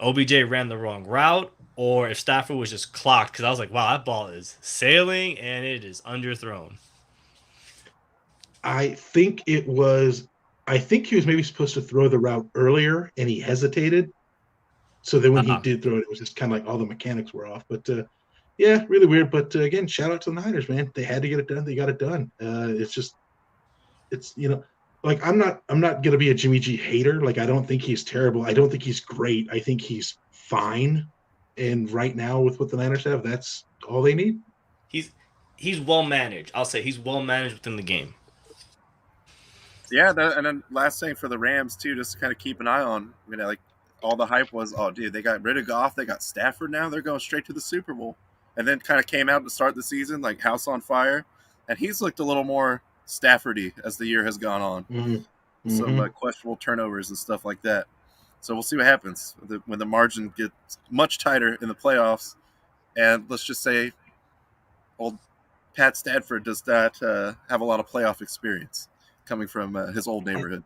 Speaker 3: OBJ ran the wrong route or if Stafford was just clocked because I was like, wow, that ball is sailing and it is underthrown.
Speaker 2: I think it was. I think he was maybe supposed to throw the route earlier, and he hesitated. So then when he did throw it, it was just kind of like all the mechanics were off. But yeah, really weird. But again, shout out to the Niners, man. They had to get it done. They got it done. It's like I'm not gonna be a Jimmy G hater. Like I don't think he's terrible. I don't think he's great. I think he's fine. And right now, with what the Niners have, that's all they need.
Speaker 3: He's well managed. I'll say he's well managed within the game.
Speaker 8: Yeah, and then last thing for the Rams too, just to kind of keep an eye on. Like all the hype was, oh, dude, they got rid of Goff, they got Stafford now, they're going straight to the Super Bowl, and then kind of came out to start the season like house on fire, and he's looked a little more Staffordy as the year has gone on.
Speaker 2: Mm-hmm.
Speaker 8: Some questionable turnovers and stuff like that. So we'll see what happens when the margin gets much tighter in the playoffs, and let's just say, old Pat Stafford does not have a lot of playoff experience coming from his old neighborhood.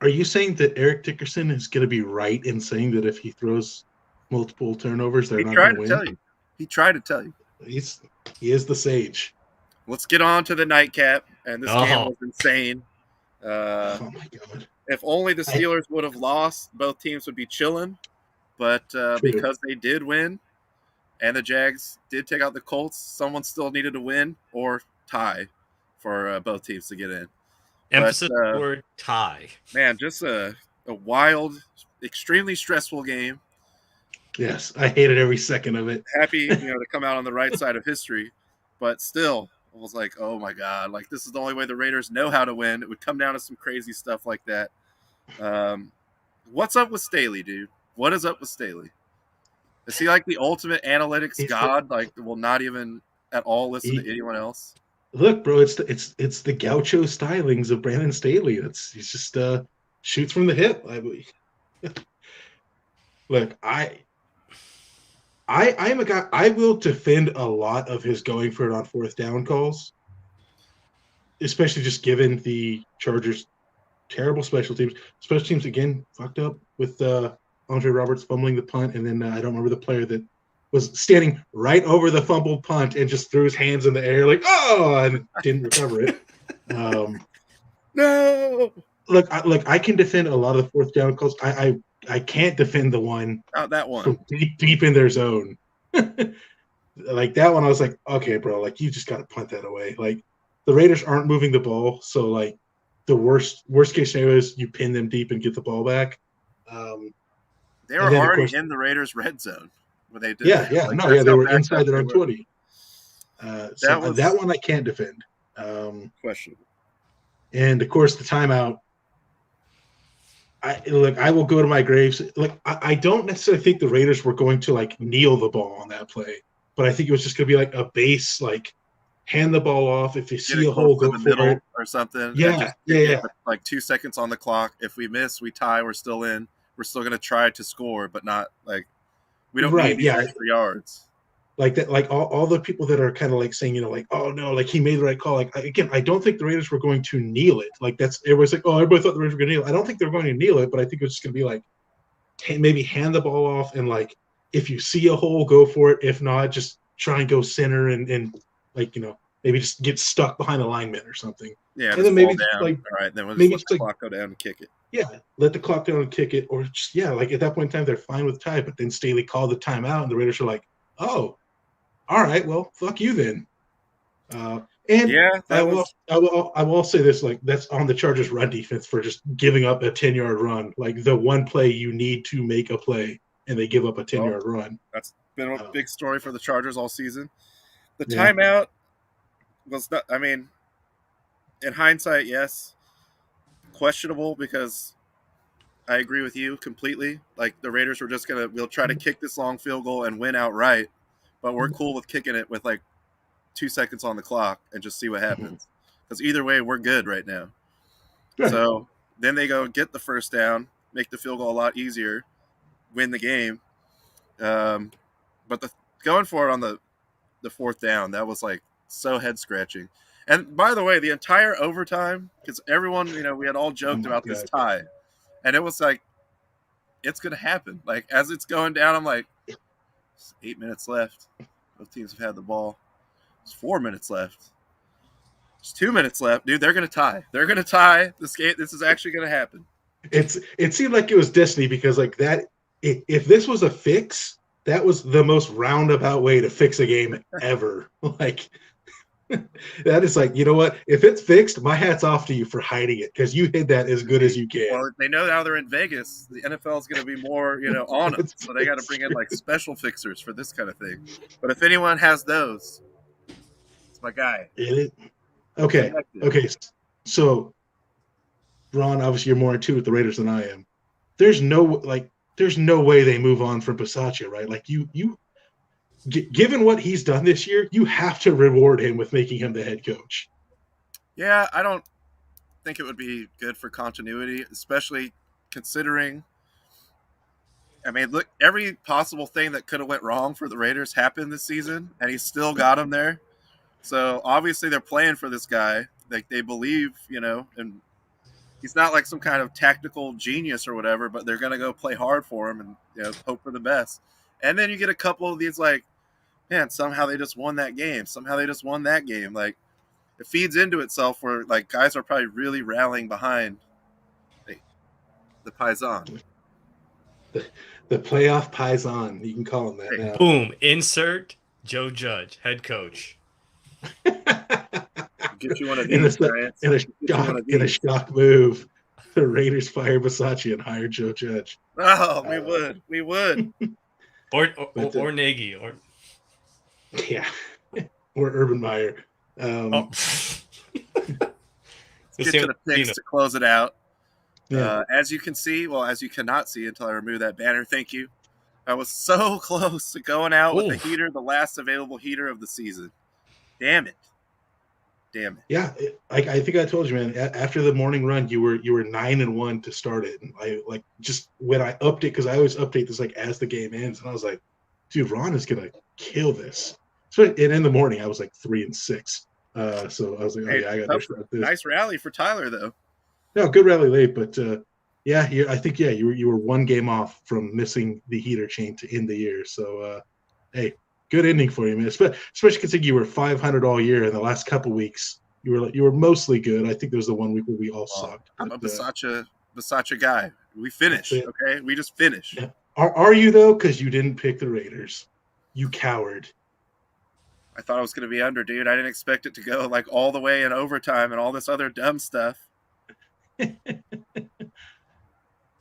Speaker 2: Are you saying that Eric Dickerson is going to be right in saying that if he throws multiple turnovers, they're not going to win?
Speaker 8: Tell you. He tried to tell you.
Speaker 2: He is the sage.
Speaker 8: Let's get on to the nightcap, and this game was insane.
Speaker 2: Oh my god!
Speaker 8: If only the Steelers would have lost, both teams would be chilling. But because they did win, and the Jags did take out the Colts, someone still needed to win or tie for both teams to get in.
Speaker 3: Emphasis word tie.
Speaker 8: Man, just a wild, extremely stressful game.
Speaker 2: Yes, I hated every second of it.
Speaker 8: Happy, to come out on the right side of history, but still, I was like, oh my god, like this is the only way the Raiders know how to win. It would come down to some crazy stuff like that. What's up with Staley, dude? What is up with Staley? Is he like the ultimate analytics god? Like, will not even at all listen to anyone else?
Speaker 2: Look, bro, it's the gaucho stylings of Brandon Staley. He's just shoots from the hip. Look, I am a guy. I will defend a lot of his going for it on fourth down calls, especially just given the Chargers' terrible special teams. Special teams again fucked up with Andre Roberts fumbling the punt, and then I don't remember the player that was standing right over the fumbled punt and just threw his hands in the air like, oh, and didn't recover it.
Speaker 8: No.
Speaker 2: Look, I can defend a lot of the fourth down calls. I can't defend the one.
Speaker 8: Not that one.
Speaker 2: From deep in their zone. Like that one, I was like, okay, bro, like you just got to punt that away. Like the Raiders aren't moving the ball, so like the worst case scenario is you pin them deep and get the ball back.
Speaker 8: They were already in the Raiders' red zone. When they did
Speaker 2: they were inside their own 20. That one I can't defend.
Speaker 8: Questionable.
Speaker 2: And of course the timeout. I will go to my graves. Like I don't necessarily think the Raiders were going to like kneel the ball on that play, but I think it was just going to be like a base, like hand the ball off. If you see a hole, go for it
Speaker 8: or something.
Speaker 2: Yeah.
Speaker 8: Like 2 seconds on the clock. If we miss, we tie. We're still in. We're still going to try to score, but not like we don't need these extra yards.
Speaker 2: Like that, like all the people that are kind of like saying, like, oh no, like he made the right call. Like again, I don't think the Raiders were going to kneel it. Like that's everybody's like, oh, everybody thought the Raiders were going to kneel. I don't think they're going to kneel it, but I think it's just going to be like maybe hand the ball off and like if you see a hole, go for it. If not, just try and go center and like maybe just get stuck behind a lineman or something.
Speaker 8: Yeah,
Speaker 2: and then maybe
Speaker 8: down.
Speaker 2: like
Speaker 8: all right, then we'll
Speaker 2: maybe
Speaker 8: just let the clock go down and kick it.
Speaker 2: Yeah, let the clock down and kick it, or just like at that point in time they're fine with tie. But then Staley called the timeout, and the Raiders are like, oh. All right, well, fuck you then. I will say this: like that's on the Chargers' run defense for just giving up a 10-yard run, like the one play you need to make a play, and they give up a 10-yard run.
Speaker 8: That's been a big story for the Chargers all season. The timeout was not. I mean, in hindsight, yes, questionable because I agree with you completely. Like the Raiders were just we'll try to kick this long field goal and win outright. But we're cool with kicking it with like 2 seconds on the clock and just see what happens. Because either way, we're good right now. Right. So then they go get the first down, make the field goal a lot easier, win the game. But going for it on the fourth down, that was like so head scratching. And by the way, the entire overtime, because everyone, we had all joked about this tie, and it was like, it's gonna happen. Like as it's going down, I'm like, 8 minutes left. Both teams have had the ball. There's 4 minutes left. There's 2 minutes left, dude. They're gonna tie. They're gonna tie this game. This is actually gonna happen.
Speaker 2: It seemed like it was destiny because like that. If this was a fix, that was the most roundabout way to fix a game ever. Like that is like, you know what? If it's fixed, my hat's off to you for hiding it because you hid that as good as you can.
Speaker 8: Well, they know now they're in Vegas. The NFL is going to be more, on them. So they got to bring in like special fixers for this kind of thing. But if anyone has those, it's my guy.
Speaker 2: Okay. So, Ron, obviously you're more in tune with the Raiders than I am. There's no way they move on from Bisaccia, right? Like given what he's done this year, you have to reward him with making him the head coach.
Speaker 8: Yeah, I don't think it would be good for continuity, especially considering, look, every possible thing that could have went wrong for the Raiders happened this season, and he still got them there. So obviously they're playing for this guy. Like they believe, and he's not like some kind of tactical genius or whatever, but they're going to go play hard for him and hope for the best. And then you get a couple of these like, man, somehow they just won that game. Somehow they just won that game. Like it feeds into itself where like guys are probably really rallying behind the Paisan.
Speaker 2: The playoff Paisan, you can call him that now.
Speaker 3: Boom. Insert Joe Judge, head coach.
Speaker 8: Get you one of these,
Speaker 2: in a shock move. The Raiders fire Bisaccia and hire Joe Judge.
Speaker 8: Oh, we would.
Speaker 3: or Nagy, or
Speaker 2: Urban Meyer.
Speaker 8: Let's get to the picks to close it out. Yeah. As you can see, as you cannot see until I remove that banner. Thank you. I was so close to going out with the heater, the last available heater of the season. Damn it.
Speaker 2: Yeah, I think I told you, man. After the morning run, you were 9-1 to start it. And I just when I update, because I always update this like as the game ends, and I was like, dude, Ron is gonna kill this. So and in the morning, I was like 3-6. So I was like, I got to start this.
Speaker 8: Nice rally for Tyler, though.
Speaker 2: No, good rally late, but I think you were one game off from missing the heater chain to end the year. So hey. Good ending for you, man. Especially considering you were 500 all year. In the last couple weeks, you were mostly good. I think there was the 1 week where we all sucked.
Speaker 8: I'm a Bisaccia guy. We finish, okay? We just finish.
Speaker 2: Yeah. Are you though? Because you didn't pick the Raiders. You coward.
Speaker 8: I thought I was going to be under, dude. I didn't expect it to go like all the way in overtime and all this other dumb stuff.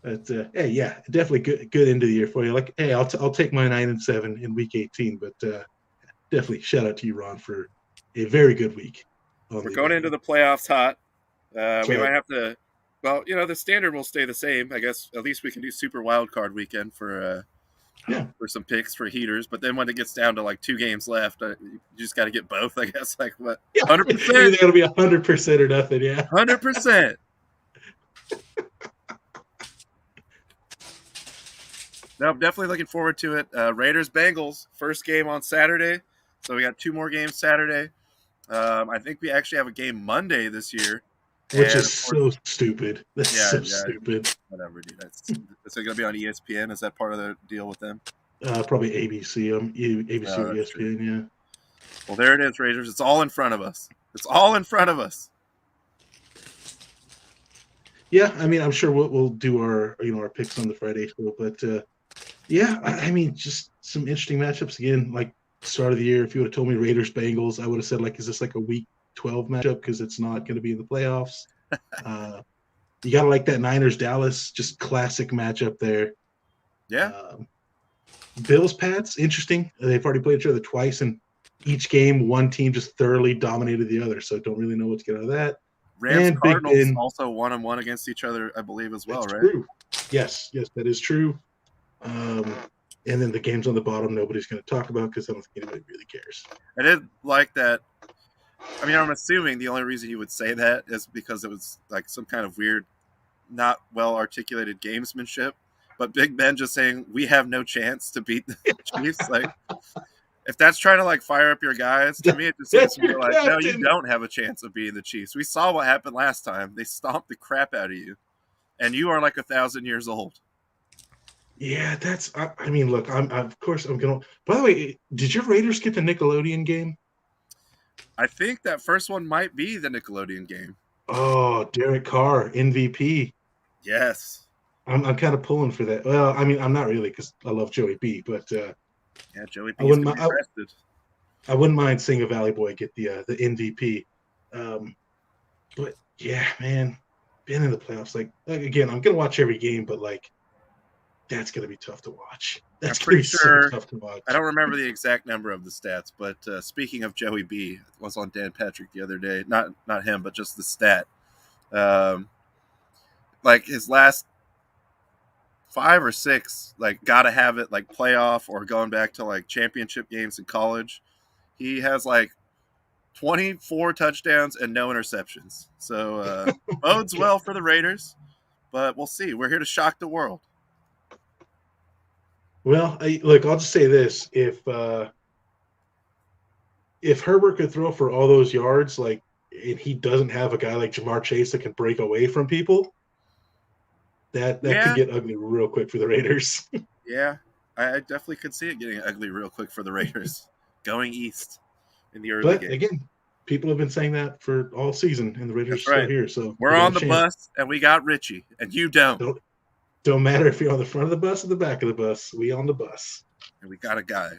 Speaker 2: But definitely good end of the year for you. Like, hey, I'll take my 9-7 in week 18. But definitely shout out to you, Ron, for a very good week.
Speaker 8: We're going into the playoffs hot. We might have to. Well, the standard will stay the same. I guess at least we can do super wild card weekend for some picks for heaters. But then when it gets down to like 2 games left, you just got to get both. I guess 100%.
Speaker 2: Either got to be 100% or nothing. Yeah,
Speaker 8: 100%. No, I'm definitely looking forward to it. Raiders-Bengals, first game on Saturday. So we got 2 more games Saturday. I think we actually have a game Monday this year.
Speaker 2: Which is so stupid. That's so stupid.
Speaker 8: Whatever, dude. Is it going to be on ESPN? Is that part of the deal with them?
Speaker 2: Probably ABC. ABC or ESPN, true. Yeah.
Speaker 8: Well, there it is, Raiders. It's all in front of us. It's all in front of us.
Speaker 2: Yeah, I'm sure we'll do our picks on the Friday show, but just some interesting matchups again. Like start of the year, if you would have told me Raiders Bengals, I would have said is this like a week 12 matchup because it's not going to be in the playoffs. You gotta like that Niners Dallas, just classic matchup there.
Speaker 8: Yeah.
Speaker 2: Bills Pats, interesting. They've already played each other twice, and each game one team just thoroughly dominated the other. So don't really know what to get out of that.
Speaker 8: Rams Cardinals also 1-1 against each other, I believe, as well, right?
Speaker 2: True. Yes, that is true. And then the games on the bottom, nobody's going to talk about because I don't think anybody really cares.
Speaker 8: I did like that. I'm assuming the only reason you would say that is because it was like some kind of weird, not well articulated gamesmanship. But Big Ben just saying we have no chance to beat the Chiefs, if that's trying to like fire up your guys, to me it just seems
Speaker 2: That's
Speaker 8: to be
Speaker 2: your
Speaker 8: like, no, you
Speaker 2: captain.
Speaker 8: don't have a chance of being the Chiefs. We saw what happened last time. They stomped the crap out of you, and you are like 1,000 years old.
Speaker 2: Yeah, that's. I mean, look, of course I'm gonna. By the way, did your Raiders get the Nickelodeon game?
Speaker 8: I think that first one might be the Nickelodeon game.
Speaker 2: Oh, Derek Carr, MVP.
Speaker 8: Yes.
Speaker 2: I'm kind of pulling for that. Well, I mean, I'm not really because I love Joey B, but
Speaker 8: Yeah, Joey
Speaker 2: I
Speaker 8: B is
Speaker 2: wouldn't.
Speaker 8: going to be arrested.
Speaker 2: I wouldn't mind seeing a Valley Boy get the MVP. But yeah, man, being in the playoffs, like again, I'm gonna watch every game, but like that's gonna be tough to watch.
Speaker 8: I'm
Speaker 2: That's gonna
Speaker 8: pretty
Speaker 2: be
Speaker 8: sure.
Speaker 2: so tough to watch.
Speaker 8: I don't remember the exact number of the stats, but speaking of Joey B, I was on Dan Patrick the other day. Not him, but just the stat. Like his last 5 or 6, like gotta have it, like playoff or going back to like championship games in college. He has like 24 touchdowns and no interceptions. So bodes well for the Raiders, but we'll see. We're here to shock the world.
Speaker 2: Well, look, I'll just say this: if Herbert could throw for all those yards, like, and he doesn't have a guy like Jamar Chase that can break away from people, that
Speaker 8: Yeah.
Speaker 2: could get ugly real quick for the Raiders.
Speaker 8: Yeah, I definitely could see it getting ugly real quick for the Raiders going east in the early
Speaker 2: But
Speaker 8: game.
Speaker 2: again, people have been saying that for all season, and the Raiders
Speaker 8: That's
Speaker 2: are
Speaker 8: right.
Speaker 2: still here. So
Speaker 8: We're
Speaker 2: they got
Speaker 8: on
Speaker 2: a
Speaker 8: the
Speaker 2: chance.
Speaker 8: bus, and we got Richie, and you don't.
Speaker 2: Don't matter if you're on the front of the bus or the back of the bus. We on the bus.
Speaker 8: And we got a guy.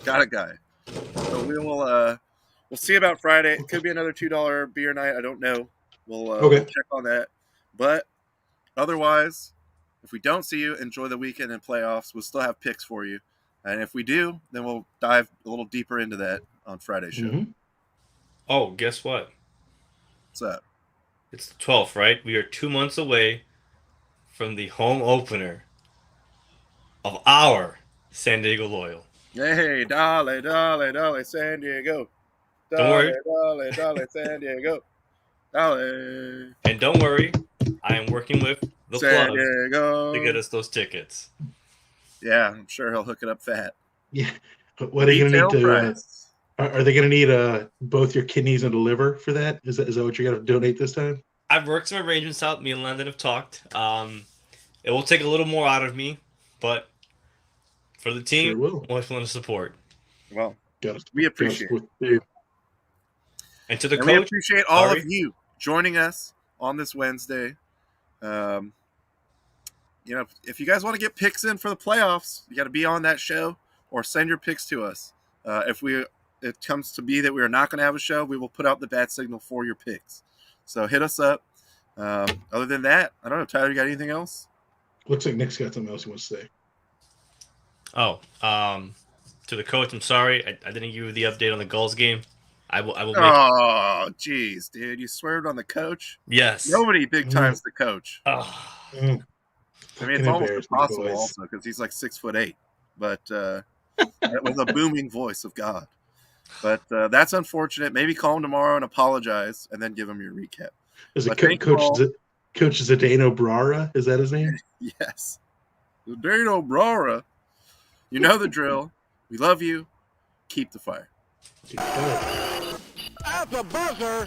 Speaker 8: So we'll see about Friday. It could be another $2 beer night. I don't know. We'll check on that. But otherwise, if we don't see you, enjoy the weekend and playoffs. We'll still have picks for you. And if we do, then we'll dive a little deeper into that on Friday's show.
Speaker 2: Mm-hmm.
Speaker 3: Oh, guess what?
Speaker 8: What's up?
Speaker 3: It's the 12th, right? We are 2 months away from the home opener of our San Diego Loyal.
Speaker 8: Hey, dale, San Diego.
Speaker 3: Don't worry.
Speaker 8: Dale, San Diego. Dale.
Speaker 3: And don't worry, I am working with the
Speaker 8: San
Speaker 3: club
Speaker 8: Diego.
Speaker 3: to get us those tickets.
Speaker 8: Yeah, I'm sure he'll hook it up fat.
Speaker 2: Yeah. But what are you going to need to? Are they going to need both your kidneys and a liver for that? Is that what you're going to donate this time?
Speaker 3: I've worked some arrangements out. Me and Landon have talked. It will take a little more out of me, but for the team,
Speaker 2: Sure will.
Speaker 3: I'm always willing to support.
Speaker 8: Well, we appreciate it.
Speaker 3: And to the coach,
Speaker 8: we appreciate all of you joining us on this Wednesday. If you guys want to get picks in for the playoffs, you got to be on that show or send your picks to us. If it comes to be that we are not going to have a show, we will put out the bat signal for your picks. So hit us up. Other than that, I don't know. Tyler, you got anything else?
Speaker 2: Looks like Nick's got something else he wants to say.
Speaker 3: Oh, to the coach, I'm sorry. I didn't give you the update on the Gulls game. I will make.
Speaker 8: Oh, jeez, dude. You swerved on the coach?
Speaker 3: Yes.
Speaker 8: Nobody big times the coach.
Speaker 3: Oh.
Speaker 8: I mean, it's almost impossible also because he's like 6'8", but it was a booming voice of God. But that's unfortunate. Maybe call him tomorrow and apologize, and then give him your recap.
Speaker 2: Is it Coach Zdeno Brara? Is that his name?
Speaker 8: Yes. Zdeno Brara. You know the drill. We love you. Keep the fire.
Speaker 6: At the buzzer.